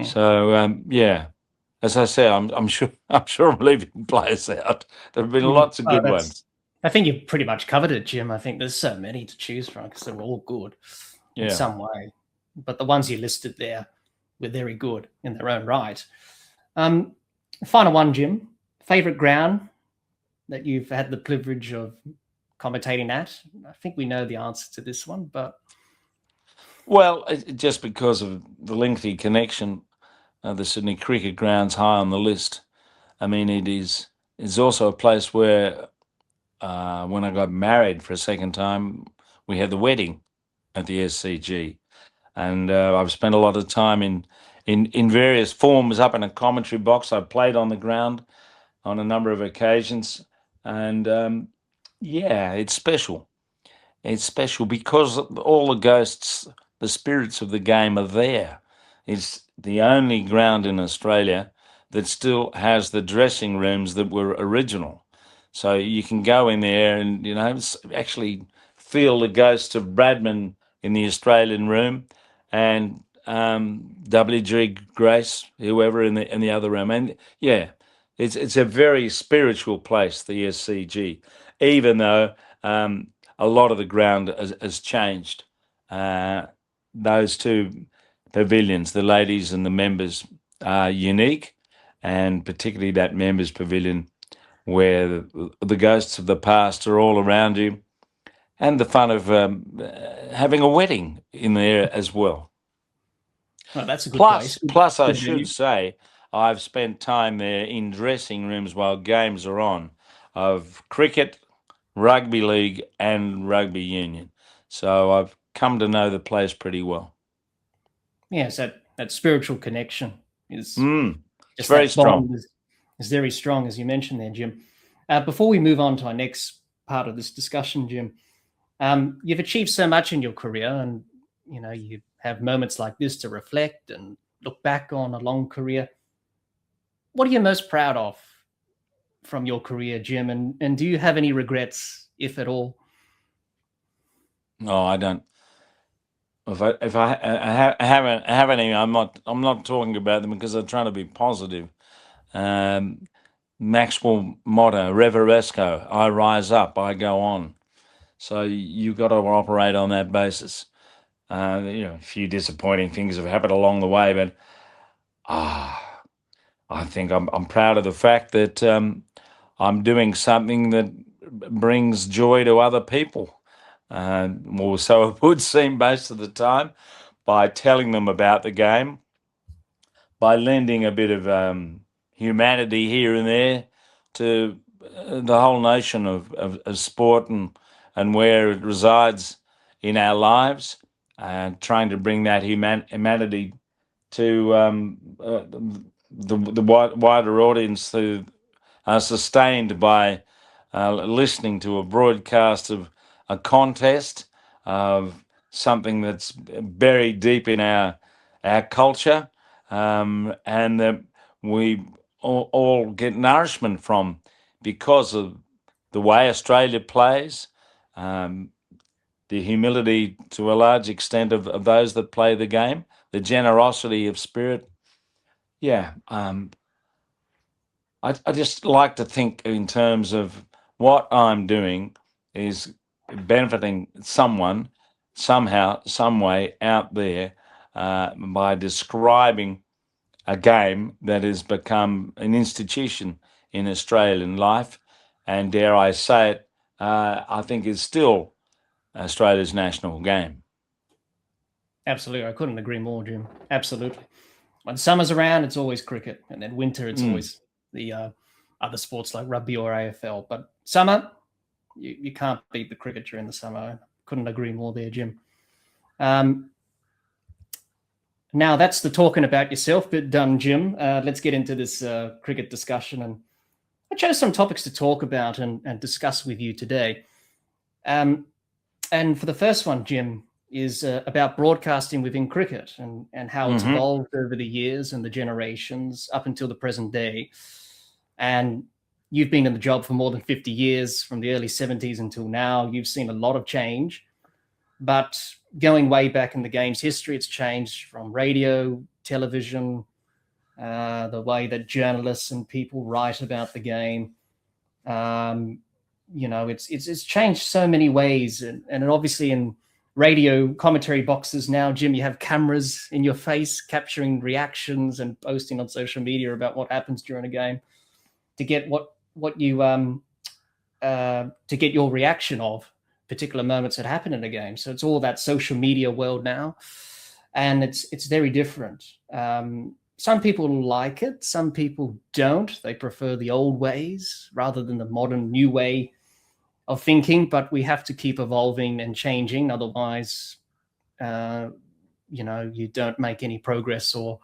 So, yeah, as I say, I'm sure I'm leaving players out. There have been lots of good ones. I think you've pretty much covered it, Jim. I think there's so many to choose from because they're all good in some way. But the ones you listed there were very good in their own right. Final one, Jim. Favorite ground that you've had the privilege of commentating at? I think we know the answer to this one, but... Well, just because of the lengthy connection, the Sydney Cricket Ground's high on the list. I mean, it's also a place where when I got married for a second time, we had the wedding at the SCG. And I've spent a lot of time in various forms up in a commentary box. I've played on the ground on a number of occasions. And yeah, it's special. It's special because all the ghosts, the spirits of the game are there. It's the only ground in Australia that still has the dressing rooms that were original. So you can go in there and, actually feel the ghosts of Bradman in the Australian room and W.G. Grace, whoever in the other room. And yeah, it's a very spiritual place, the SCG, even though a lot of the ground has changed. Those two pavilions, the ladies and the members, are unique, and particularly that members pavilion where the ghosts of the past are all around you, and the fun of having a wedding in there as well. Well, that's a good place. Plus, I should say, I've spent time there in dressing rooms while games are on of cricket, rugby league, and rugby union. So I've come to know the place pretty well. Yes, that spiritual connection is it's very strong. Is very strong, as you mentioned there, Jim. Before we move on to our next part of this discussion, Jim, you've achieved so much in your career, and you have moments like this to reflect and look back on a long career. What are you most proud of from your career, Jim? And do you have any regrets, if at all? No, I don't. If I have any, I'm not talking about them because I'm trying to be positive. Maxwell motto, Reveresco, I rise up, I go on. So you've got to operate on that basis. A few disappointing things have happened along the way, but I think I'm proud of the fact that I'm doing something that brings joy to other people. Or so it would seem most of the time, by telling them about the game, by lending a bit of humanity here and there to the whole notion of sport and where it resides in our lives, trying to bring that humanity to the wider audience who are sustained by listening to a broadcast of a contest, of something that's buried deep in our culture, and that we all get nourishment from, because of the way Australia plays, the humility to a large extent of those that play the game, the generosity of spirit. Yeah, I just like to think in terms of what I'm doing is benefiting someone somehow, some way out there, by describing a game that has become an institution in Australian life, and dare I say it, I think is still Australia's national game. Absolutely. I couldn't agree more, Jim. Absolutely. When summer's around, it's always cricket. And then winter, it's always the other sports like rugby or AFL. But summer, you can't beat the cricket during the summer. I couldn't agree more there, Jim. Now, that's the talking about yourself bit done, Jim. Let's get into this cricket discussion. And I chose some topics to talk about and discuss with you today. And for the first one, Jim, is about broadcasting within cricket and how it's evolved over the years and the generations up until the present day. And you've been in the job for more than 50 years, from the early 70s until now. You've seen a lot of change. But going way back in the game's history, it's changed from radio, television, the way that journalists and people write about the game. It's changed so many ways. And obviously in radio commentary boxes now, Jim, you have cameras in your face capturing reactions and posting on social media about what happens during a game to get to get your reaction of particular moments that happen in a game. So it's all that social media world now, and it's very different. Some people like it, some people don't. They prefer the old ways rather than the modern new way of thinking, but we have to keep evolving and changing. Otherwise, you don't make any progress or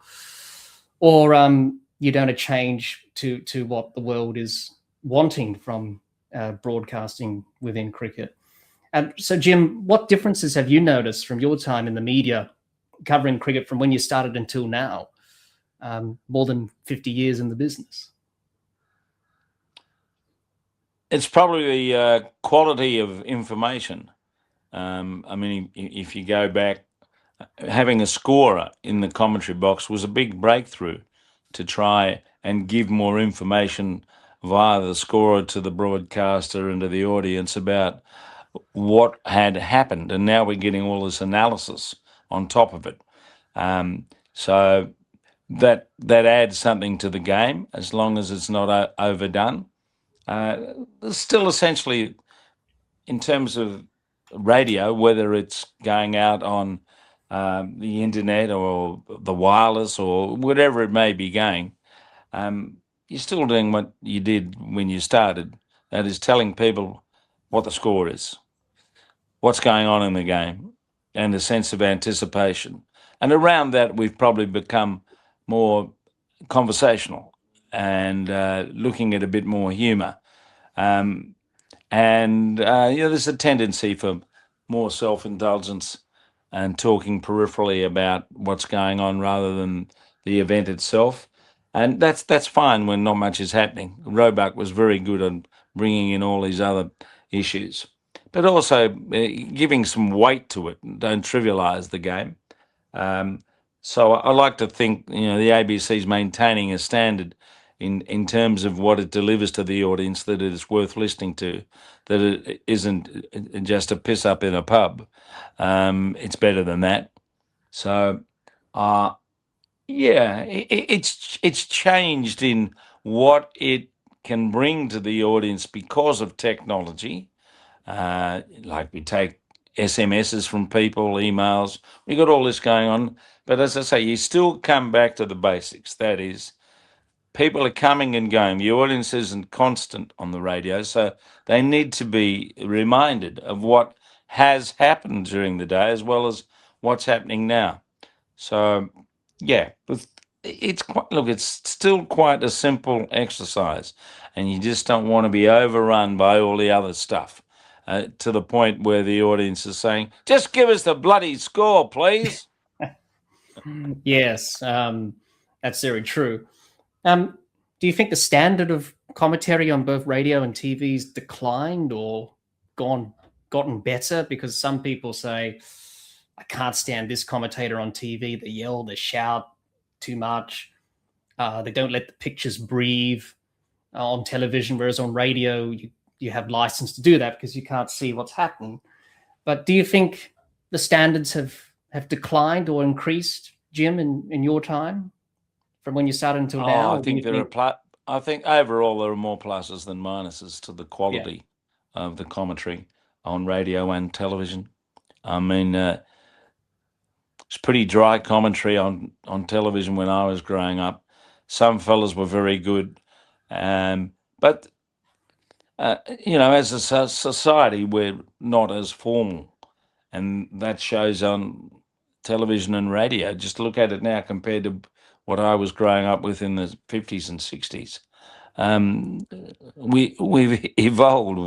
you don't change to what the world is wanting from broadcasting within cricket. And so, Jim, what differences have you noticed from your time in the media covering cricket from when you started until now, more than 50 years in the business? It's probably the quality of information. If you go back, having a scorer in the commentary box was a big breakthrough to try and give more information via the scorer to the broadcaster and to the audience about what had happened. And now we're getting all this analysis on top of it. So that adds something to the game, as long as it's not overdone. Still, essentially, in terms of radio, whether it's going out on the internet or the wireless or whatever it may be going, you're still doing what you did when you started. That is telling people what the score is, what's going on in the game, and a sense of anticipation. And around that, we've probably become more conversational and looking at a bit more humour. There's a tendency for more self-indulgence and talking peripherally about what's going on rather than the event itself. And that's fine when not much is happening. Roebuck was very good on bringing in all these other issues, but also giving some weight to it. Don't trivialise the game. So I like to think, the ABC is maintaining a standard in terms of what it delivers to the audience, that it is worth listening to, that it isn't just a piss up in a pub. It's better than that. So, it's changed in what it can bring to the audience because of technology. Like we take SMSs from people, emails, we got all this going on. But as I say, you still come back to the basics. That is, people are coming and going. The audience isn't constant on the radio, so they need to be reminded of what has happened during the day as well as what's happening now. So, yeah, it's still quite a simple exercise, and you just don't want to be overrun by all the other stuff to the point where the audience is saying, "Just give us the bloody score, please." Yes, that's very true. Do you think the standard of commentary on both radio and TV's declined or gotten better? Because some people say, I can't stand this commentator on TV. They yell, they shout too much. They don't let the pictures breathe on television, whereas on radio, you have license to do that because you can't see what's happening. But do you think the standards have declined or increased, Jim, in your time from when you started until now? I think I think overall there are more pluses than minuses to the quality of the commentary on radio and television. I mean, it's pretty dry commentary on television when I was growing up. Some fellas were very good, but as a society, we're not as formal, and that shows on television and radio. Just look at it now compared to what I was growing up with in the 50s and 60s. We've evolved.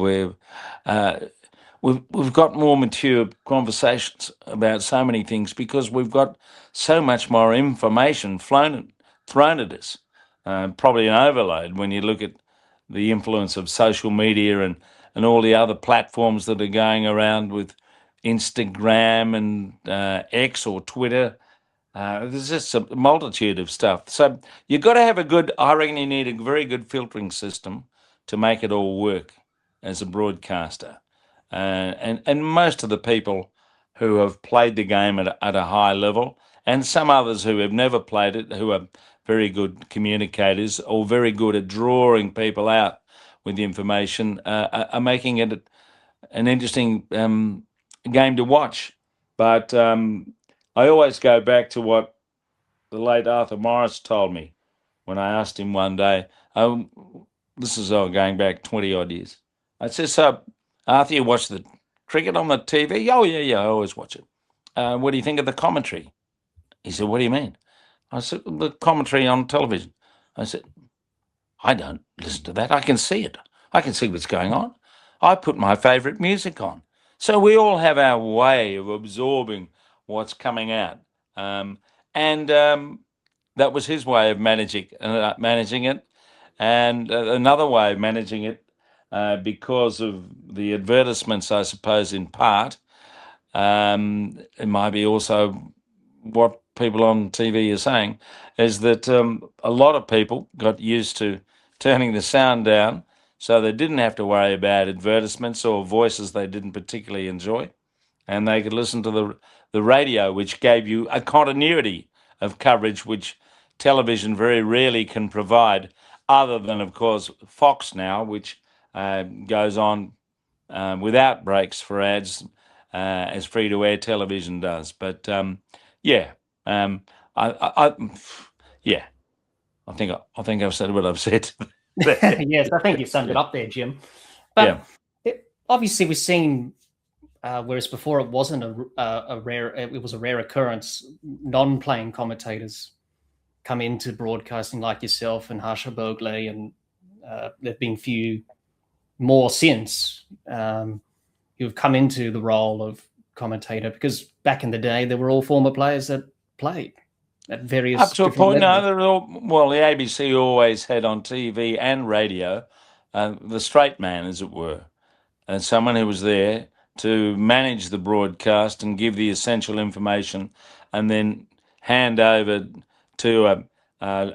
We've got more mature conversations about so many things because we've got so much more information thrown at us. Probably an overload when you look at the influence of social media and all the other platforms that are going around with Instagram and X or Twitter. There's just a multitude of stuff. So you've got to have I reckon you need a very good filtering system to make it all work as a broadcaster. And most of the people who have played the game at a high level, and some others who have never played it, who are very good communicators or very good at drawing people out with the information, are making it an interesting game to watch. But I always go back to what the late Arthur Morris told me when I asked him one day. This is going back 20 odd years. I said, "So, Arthur, you watch the cricket on the TV?" "Oh, yeah, I always watch it." "What do you think of the commentary?" He said, "What do you mean?" I said, "The commentary on television." I said, "I don't listen to that. I can see it. I can see what's going on. I put my favourite music on." So we all have our way of absorbing what's coming out. And that was his way of managing it. And another way of managing it, because of the advertisements, I suppose, in part, it might be also what people on TV are saying, is that a lot of people got used to turning the sound down so they didn't have to worry about advertisements or voices they didn't particularly enjoy. And they could listen to the radio, which gave you a continuity of coverage, which television very rarely can provide, other than, of course, Fox now, which goes on without breaks for ads, as free-to-air television does. But I think I've said what I've said. Yes, I think you summed it up there, Jim. But obviously, we've seen. Whereas before it wasn't it was a rare occurrence. Non-playing commentators come into broadcasting like yourself and Harsha Bogle, and there've been few more since who've come into the role of commentator, because back in the day there were all former players that played at various up to a point. levels. No, the ABC always had on TV and radio the straight man, as it were, and someone who was there to manage the broadcast and give the essential information, and then hand over to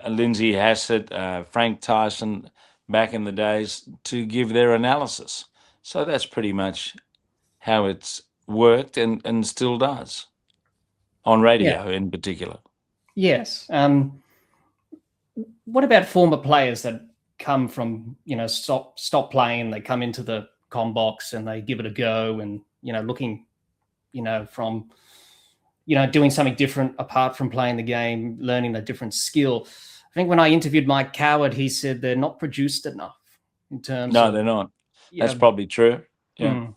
Lindsay Hassett, Frank Tyson, back in the days, to give their analysis. So that's pretty much how it's worked and still does on radio in particular. Yes. What about former players that come from, stop playing, they come into the comm box and they give it a go, and looking from doing something different apart from playing the game, learning a different skill. I think when I interviewed Mike Coward, he said they're not produced enough in terms No, of. they're not. That's probably true. Yeah. Mm.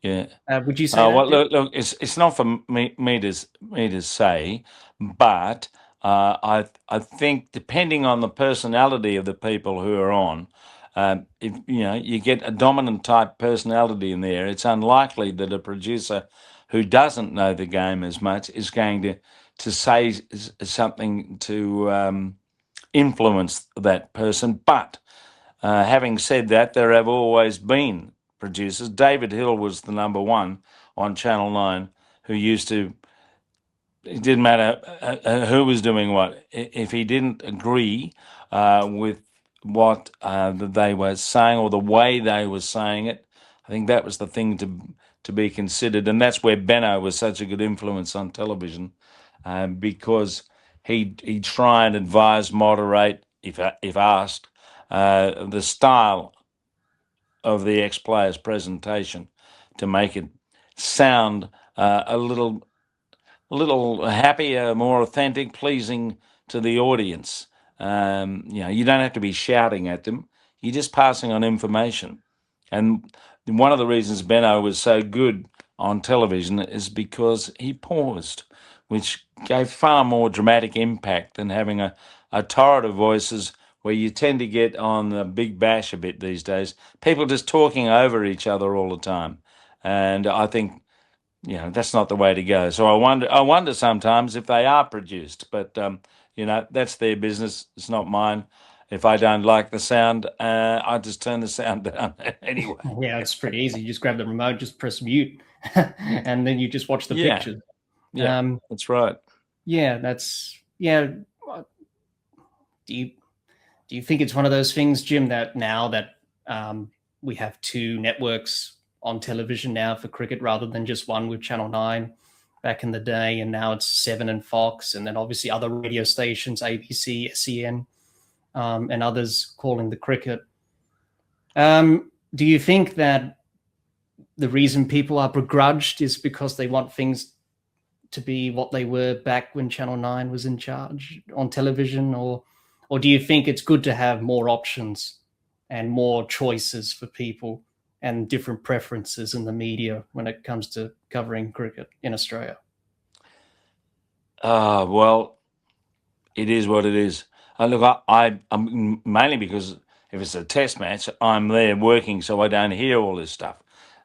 Yeah. Would you say that? Well, look, it's not for me to say, but I think depending on the personality of the people who are on, if you get a dominant type personality in there, it's unlikely that a producer who doesn't know the game as much is going to say something to influence that person. But having said that, there have always been producers. David Hill was the number one on Channel 9 who used to, it didn't matter who was doing what. If he didn't agree with what they were saying or the way they were saying it, I think that was the thing to be considered. And that's where Benno was such a good influence on television, because he'd try and advise, moderate, if asked, the style of the ex-player's presentation to make it sound a little happier, more authentic, pleasing to the audience. You don't have to be shouting at them. You're just passing on information. And one of the reasons Benno was so good on television is because he paused, which gave far more dramatic impact than having a torrent of voices where you tend to get on the big bash a bit these days. People just talking over each other all the time. And I think, that's not the way to go. So I wonder sometimes if they are produced, but, that's their business. It's not mine. If I don't like the sound, I just turn the sound down anyway. Yeah, it's pretty easy. You just grab the remote, just press mute, and then you just watch the pictures. Yeah, that's right. Yeah, Do you think it's one of those things, Jim, that now that we have two networks on television now for cricket rather than just one with Channel 9 back in the day, and now it's 7 and Fox, and then obviously other radio stations, ABC, SEN, and others calling the cricket. Do you think that the reason people are begrudged is because they want things to be what they were back when Channel 9 was in charge on television, or do you think it's good to have more options and more choices for people and different preferences in the media when it comes to covering cricket in Australia? Well, it is what it is. Look, I'm mainly because if it's a test match, I'm there working, so I don't hear all this stuff.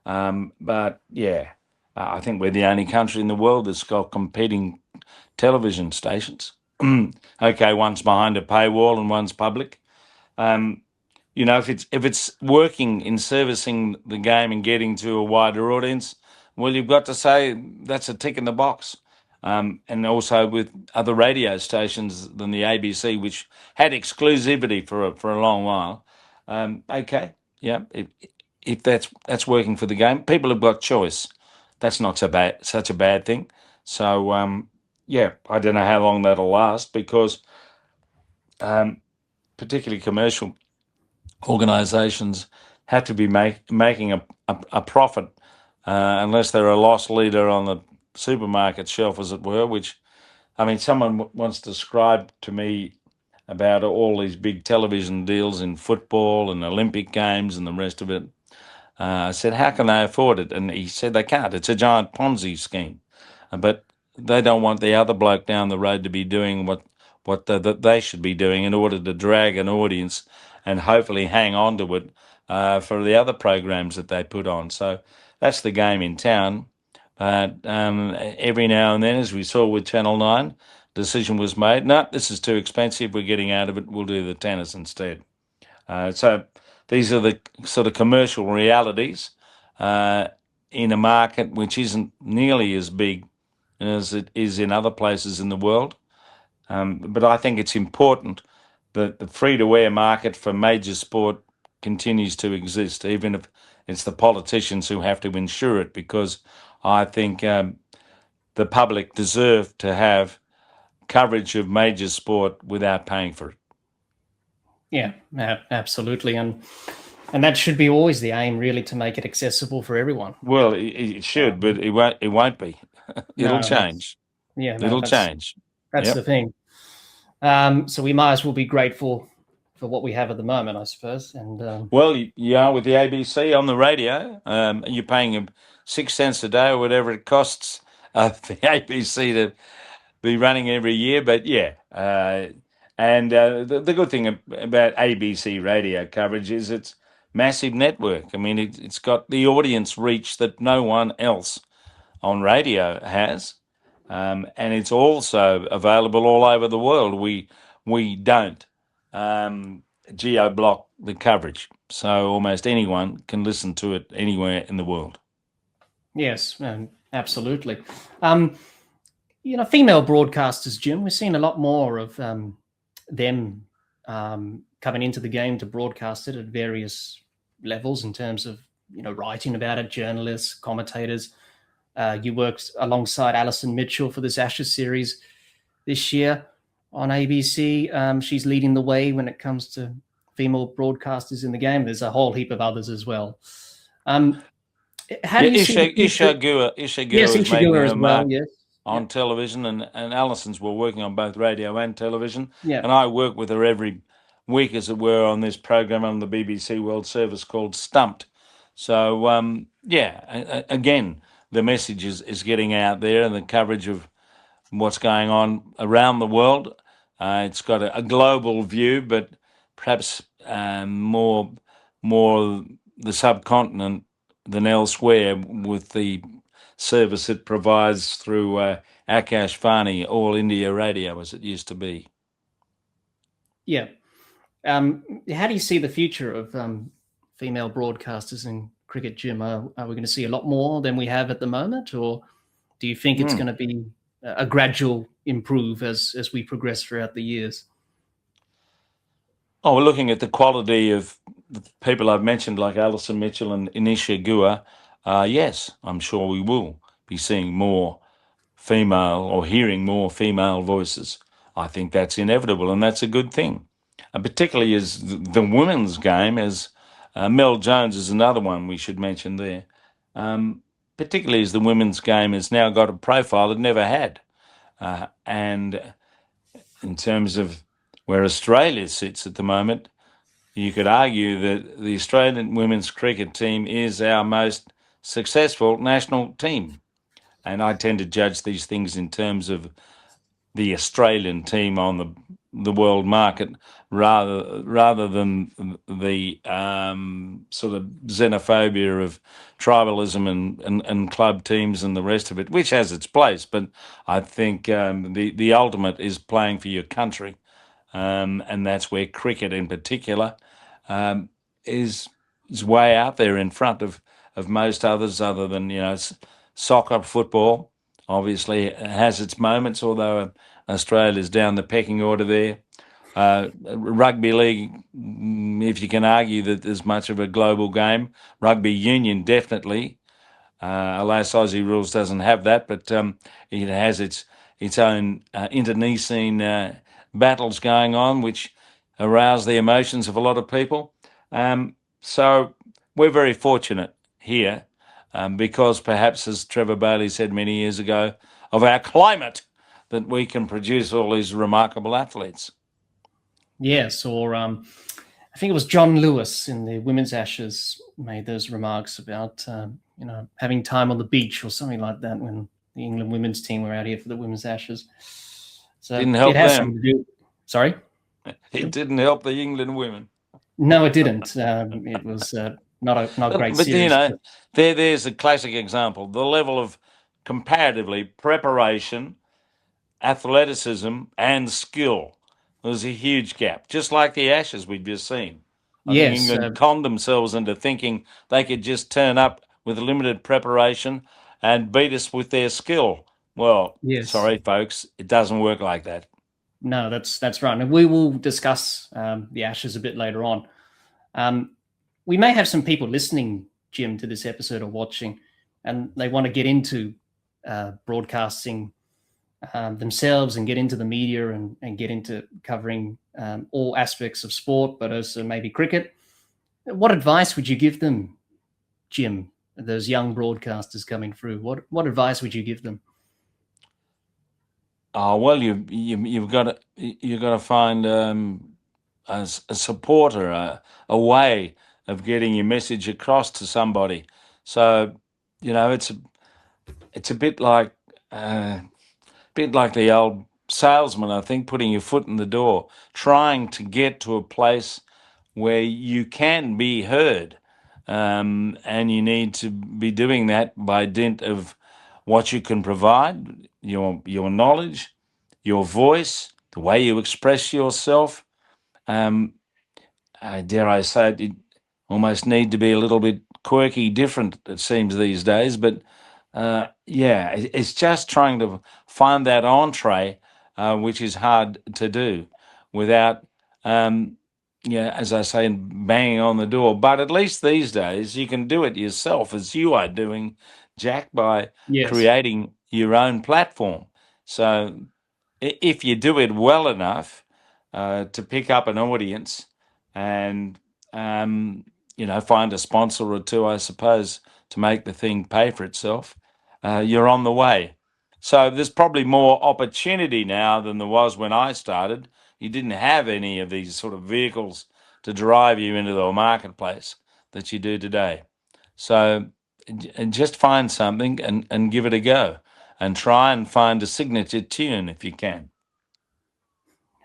But yeah, I think we're the only country in the world that's got competing television stations. Okay, one's behind a paywall and one's public. If it's working in servicing the game and getting to a wider audience, well, you've got to say that's a tick in the box. And also with other radio stations than the ABC, which had exclusivity for a long while. Okay, yeah, if that's working for the game, people have got choice. That's not such a bad thing. So yeah, I don't know how long that'll last because particularly commercial organisations have to be making a profit unless they're a loss leader on the supermarket shelf, as it were, which, I mean, someone once described to me about all these big television deals in football and Olympic Games and the rest of it. I said, how can they afford it? And he said they can't. It's a giant Ponzi scheme. But they don't want the other bloke down the road to be doing what they should be doing in order to drag an audience and hopefully hang on to it for the other programs that they put on. So that's the game in town. But every now and then, as we saw with Channel 9, decision was made, no, this is too expensive, we're getting out of it, we'll do the tennis instead. So these are the sort of commercial realities in a market which isn't nearly as big as it is in other places in the world. But I think it's important that the free-to-air market for major sport continues to exist, even if it's the politicians who have to ensure it, because I think the public deserve to have coverage of major sport without paying for it. Yeah, absolutely. And that should be always the aim, really, to make it accessible for everyone. Well, it should, but it won't. It won't be. It'll No, change. It'll change. that's the Yep. thing. So we might as well be grateful for what we have at the moment, I suppose. And Well, you are with the ABC on the radio. You're paying 6 cents a day or whatever it costs the ABC to be running every year. But yeah, the good thing about ABC radio coverage is it's massive network. I mean, it's got the audience reach that no one else on radio has, and it's also available all over the world. We don't geo block the coverage, so almost anyone can listen to it anywhere in the world. yes, absolutely. Female broadcasters, Jim, we've seen a lot more of them coming into the game to broadcast it at various levels in terms of writing about it, journalists, commentators. You worked alongside Alison Mitchell for this Ashes series this year on ABC. She's leading the way when it comes to female broadcasters in the game. There's a whole heap of others as well. How do you see Isha Gua yes, is making as her well, mark yes. on television, and Alison's were working on both radio and television. Yeah. And I work with her every week, as it were, on this program on the BBC World Service called Stumped. So, again, the message is getting out there, and the coverage of what's going on around the world. It's got a global view, but perhaps more the subcontinent than elsewhere, with the service it provides through Akash Vani, All India Radio, as it used to be. Yeah. How do you see the future of female broadcasters in cricket, Jim? Are we going to see a lot more than we have at the moment, or do you think it's going to be a gradual improve as we progress throughout the years? Oh, we're looking at the quality of the people I've mentioned, like Alison Mitchell and Inisha Gua. Yes, I'm sure we will be seeing more female, or hearing more female voices. I think that's inevitable, and that's a good thing. And particularly as the women's game, as Mel Jones is another one we should mention there. Particularly as the women's game has now got a profile it never had. And in terms of where Australia sits at the moment, you could argue that the Australian women's cricket team is our most successful national team. And I tend to judge these things in terms of the Australian team on the world market, rather than the sort of xenophobia of tribalism and club teams and the rest of it, which has its place. But I think the ultimate is playing for your country, and that's where cricket in particular is way out there in front of most others, other than soccer. Football obviously has its moments, although Australia's down the pecking order there. Rugby league, if you can argue that there's much of a global game. Rugby union, definitely. Alas, Aussie rules doesn't have that, but it has its own internecine battles going on, which arouse the emotions of a lot of people. So we're very fortunate here, because perhaps, as Trevor Bailey said many years ago, of our climate, that we can produce all these remarkable athletes. Yes, or I think it was John Lewis in the Women's Ashes made those remarks about having time on the beach or something like that when the England women's team were out here for the Women's Ashes. So didn't help it has them. something to do. Sorry? It didn't help the England women. No, it didn't. It was not great but series. There's a classic example. The level of comparatively preparation, athleticism, and skill. There's a huge gap, just like the Ashes we've just seen. I think England conned themselves into thinking they could just turn up with limited preparation and beat us with their skill. Well, sorry, folks, it doesn't work like that. No, that's right. And we will discuss the Ashes a bit later on. We may have some people listening, Jim, to this episode or watching, and they want to get into broadcasting themselves and get into the media and get into covering all aspects of sport, but also maybe cricket. What advice would you give them, Jim? Those young broadcasters coming through. What advice would you give them? Oh well, you've got to find a supporter, a way of getting your message across to somebody. So it's a bit like the old salesman, I think, putting your foot in the door, trying to get to a place where you can be heard. And you need to be doing that by dint of what you can provide, your knowledge, your voice, the way you express yourself. Dare I say it, you almost need to be a little bit quirky, different, it seems these days. But it's just trying to find that entree, which is hard to do without, as I say, banging on the door. But at least these days you can do it yourself, as you are doing, Jack, by Yes. creating your own platform. So if you do it well enough to pick up an audience and find a sponsor or two, I suppose, to make the thing pay for itself, you're on the way. So there's probably more opportunity now than there was when I started. You didn't have any of these sort of vehicles to drive you into the marketplace that you do today. So and just find something and give it a go, and try and find a signature tune if you can.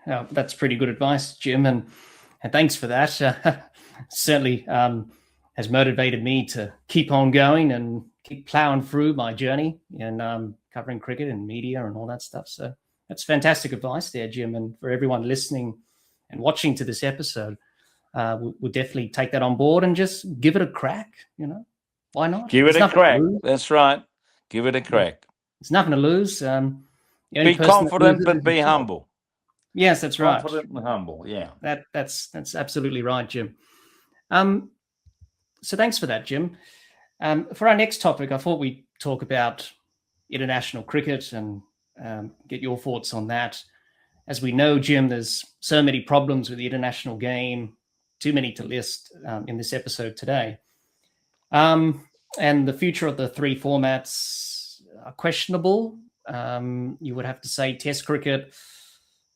That's pretty good advice, Jim, and thanks for that. Certainly has motivated me to keep on going and keep plowing through my journey and covering cricket and media and all that stuff. So that's fantastic advice there, Jim. And for everyone listening and watching to this episode, we'll definitely take that on board and just give it a crack. Why not? Give it a crack. That's right. Give it a crack. It's nothing to lose. Be confident, but be humble. Yes, that's right. Confident and humble. Yeah. That's absolutely right, Jim. So thanks for that, Jim. For our next topic, I thought we'd talk about international cricket and get your thoughts on that. As we know, Jim, there's so many problems with the international game, too many to list in this episode today. And the future of the three formats are questionable. You would have to say Test cricket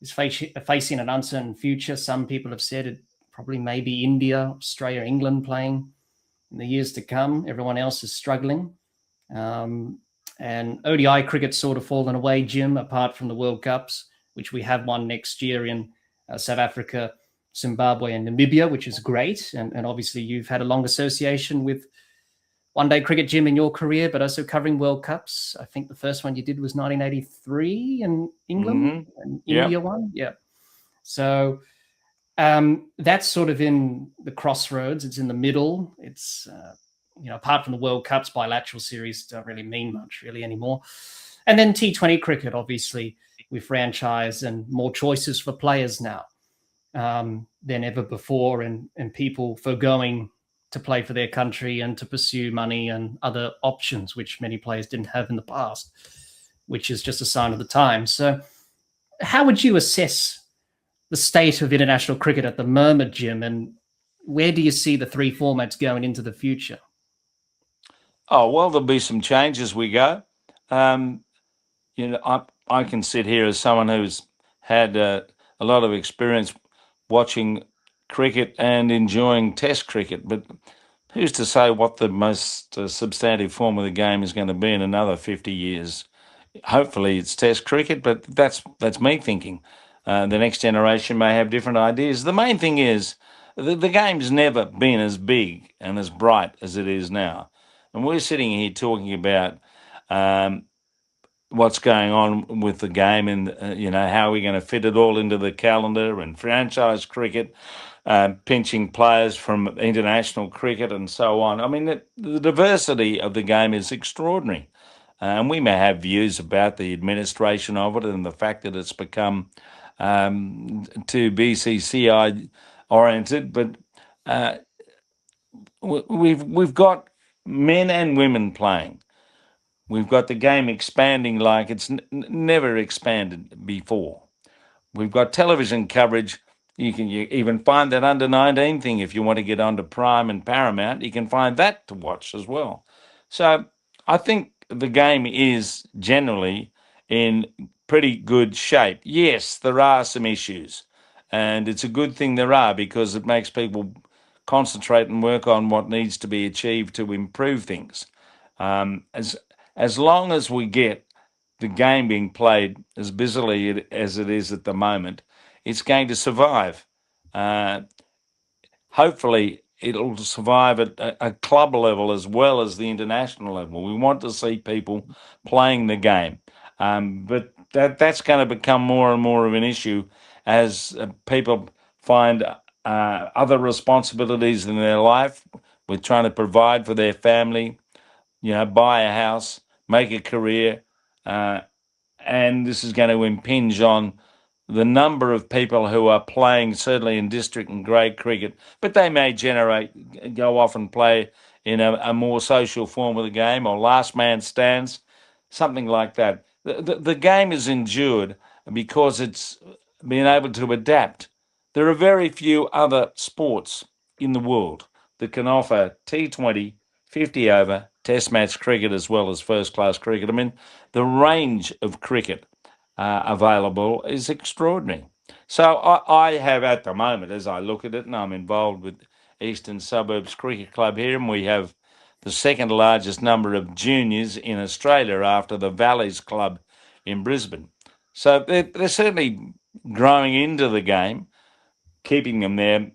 is facing an uncertain future. Some people have said it probably maybe India, Australia, England playing in the years to come. Everyone else is struggling. And ODI cricket's sort of fallen away, Jim, apart from the World Cups, which we have one next year in South Africa, Zimbabwe and Namibia, which is great. And obviously you've had a long association with one-day cricket, Jim, in your career, but also covering World Cups. I think the first one you did was 1983 in England, and India won. Yeah. So that's sort of in the crossroads. It's in the middle. It's, apart from the World Cups, bilateral series don't really mean much really anymore. And then T20 cricket, obviously, with franchise and more choices for players now than ever before, and people foregoing to play for their country and to pursue money and other options, which many players didn't have in the past, which is just a sign of the times. So how would you assess the state of international cricket at the moment, Jim, and where do you see the three formats going into the future? Oh, well, there'll be some change as we go. I can sit here as someone who's had a lot of experience watching cricket and enjoying Test cricket, but who's to say what the most substantive form of the game is going to be in another 50 years? Hopefully it's Test cricket, but that's me thinking. The next generation may have different ideas. The main thing is the game's never been as big and as bright as it is now. And we're sitting here talking about what's going on with the game and, how we're going to fit it all into the calendar and franchise cricket, pinching players from international cricket and so on. I mean, the diversity of the game is extraordinary. And we may have views about the administration of it and the fact that it's become too BCCI oriented, but we've got men and women playing. We've got the game expanding like it's never expanded before. We've got television coverage. You even find that under 19 thing if you want to get onto Prime and Paramount. You can find that to watch as well. So I think the game is generally in pretty good shape. Yes, there are some issues, and it's a good thing there are because it makes people concentrate and work on what needs to be achieved to improve things. As long as we get the game being played as busily as it is at the moment, it's going to survive. Uh, Hopefully, it'll survive at a club level as well as the international level. We want to see people playing the game, but that's going to become more and more of an issue as people find other responsibilities in their life. We're trying to provide for their family, buy a house, make a career, uh, and this is going to impinge on the number of people who are playing, certainly in district and grade cricket, but they may go off and play in a more social form of the game or last man stands, something like that. The game is endured because it's been able to adapt. There are very few other sports in the world that can offer T20, 50 over, test match cricket as well as first class cricket. I mean, the range of cricket available is extraordinary. So I have at the moment, as I look at it, and I'm involved with Eastern Suburbs Cricket Club here, and we have the second largest number of juniors in Australia after the Valleys Club in Brisbane. So they're certainly growing into the game. Keeping them there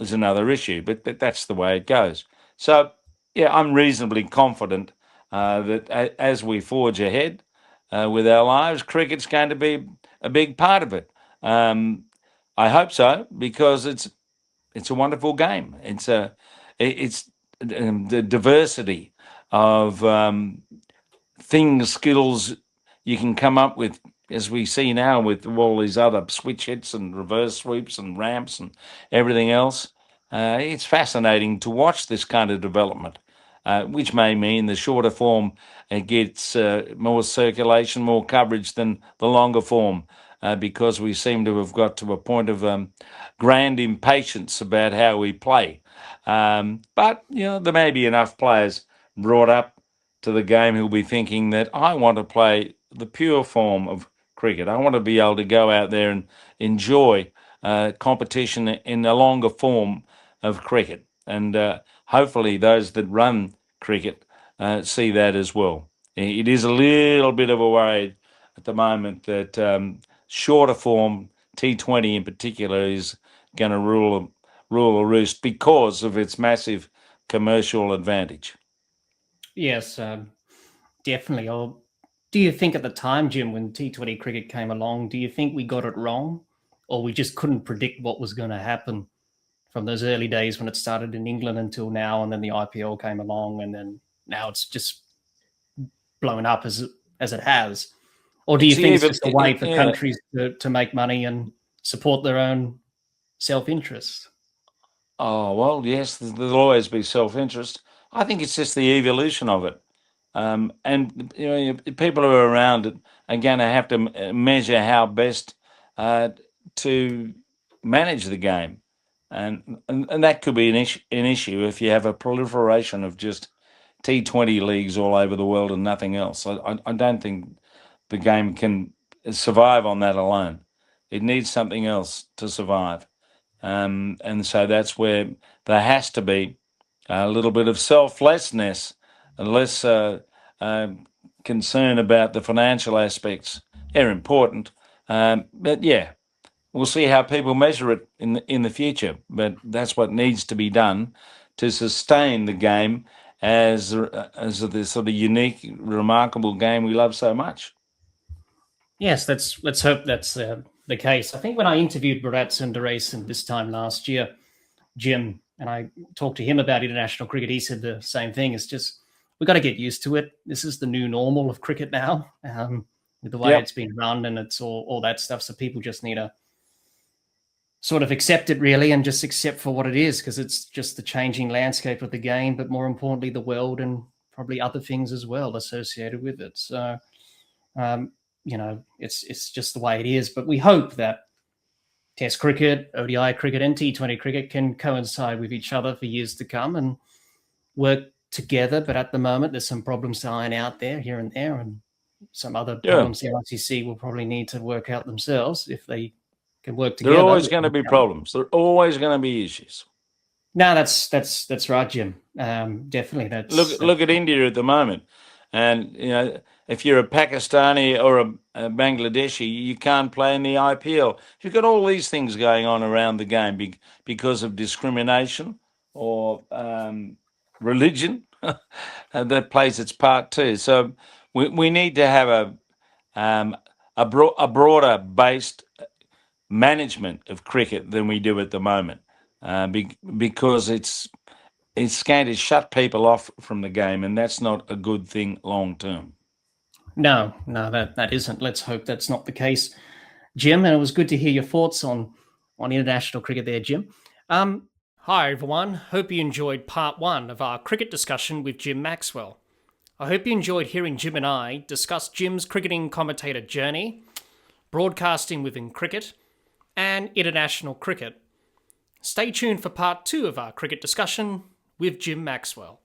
is another issue, but that's the way it goes. So, yeah, I'm reasonably confident that as we forge ahead with our lives, cricket's going to be a big part of it. I hope so because it's a wonderful game. It's the diversity of things, skills you can come up with, as we see now with all these other switch hits and reverse sweeps and ramps and everything else. It's fascinating to watch this kind of development, which may mean the shorter form gets more circulation, more coverage than the longer form, because we seem to have got to a point of grand impatience about how we play. But, there may be enough players brought up to the game who'll be thinking that I want to play the pure form of cricket. I want to be able to go out there and enjoy competition in a longer form of cricket. And hopefully those that run cricket see that as well. It is a little bit of a worry at the moment that shorter form, T20 in particular, is going to rule a roost because of its massive commercial advantage. Yes, definitely. Or do you think at the time, Jim, when T20 cricket came along, do you think we got it wrong, or we just couldn't predict what was going to happen from those early days when it started in England until now, and then the IPL came along, and then now it's just blown up as it has? Or do you think it's just a way for countries to make money and support their own self-interest? Oh, well, yes, there'll always be self-interest. I think it's just the evolution of it. And people who are around it are going to have to measure how best to manage the game. And that could be an issue if you have a proliferation of just T20 leagues all over the world and nothing else. I don't think the game can survive on that alone. It needs something else to survive. And so that's where there has to be a little bit of selflessness and less concern about the financial aspects. They're important. But yeah, we'll see how people measure it in the future. But that's what needs to be done to sustain the game as the sort of unique, remarkable game we love so much. Yes, let's hope that's the case. I think when I interviewed Bharat Sundaresan this time last year, Jim, and I talked to him about international cricket, he said the same thing. It's just we've got to get used to it. This is the new normal of cricket now, with the way it's been run, and it's all that stuff. So people just need to sort of accept it, really, and just accept for what it is, because it's just the changing landscape of the game, but more importantly, the world and probably other things as well associated with it. So, it's just the way it is. But we hope that Test cricket, ODI cricket, and T20 cricket can coincide with each other for years to come and work together. But at the moment, there's some problems to iron out there, here and there, and some other problems the ICC will probably need to work out themselves if they can work together. There are always going to be problems. There are always going to be issues. No, that's right, Jim. Definitely. Look at India at the moment, and if you're a Pakistani or a Bangladeshi, you can't play in the IPL. You've got all these things going on around the game because of discrimination or religion that plays its part too. So we need to have a broader based management of cricket than we do at the moment, because it's going to shut people off from the game, and that's not a good thing long term. No, that isn't. Let's hope that's not the case, Jim. And it was good to hear your thoughts on international cricket there, Jim. Hi, everyone. Hope you enjoyed part 1 of our cricket discussion with Jim Maxwell. I hope you enjoyed hearing Jim and I discuss Jim's cricketing commentator journey, broadcasting within cricket, and international cricket. Stay tuned for part 2 of our cricket discussion with Jim Maxwell.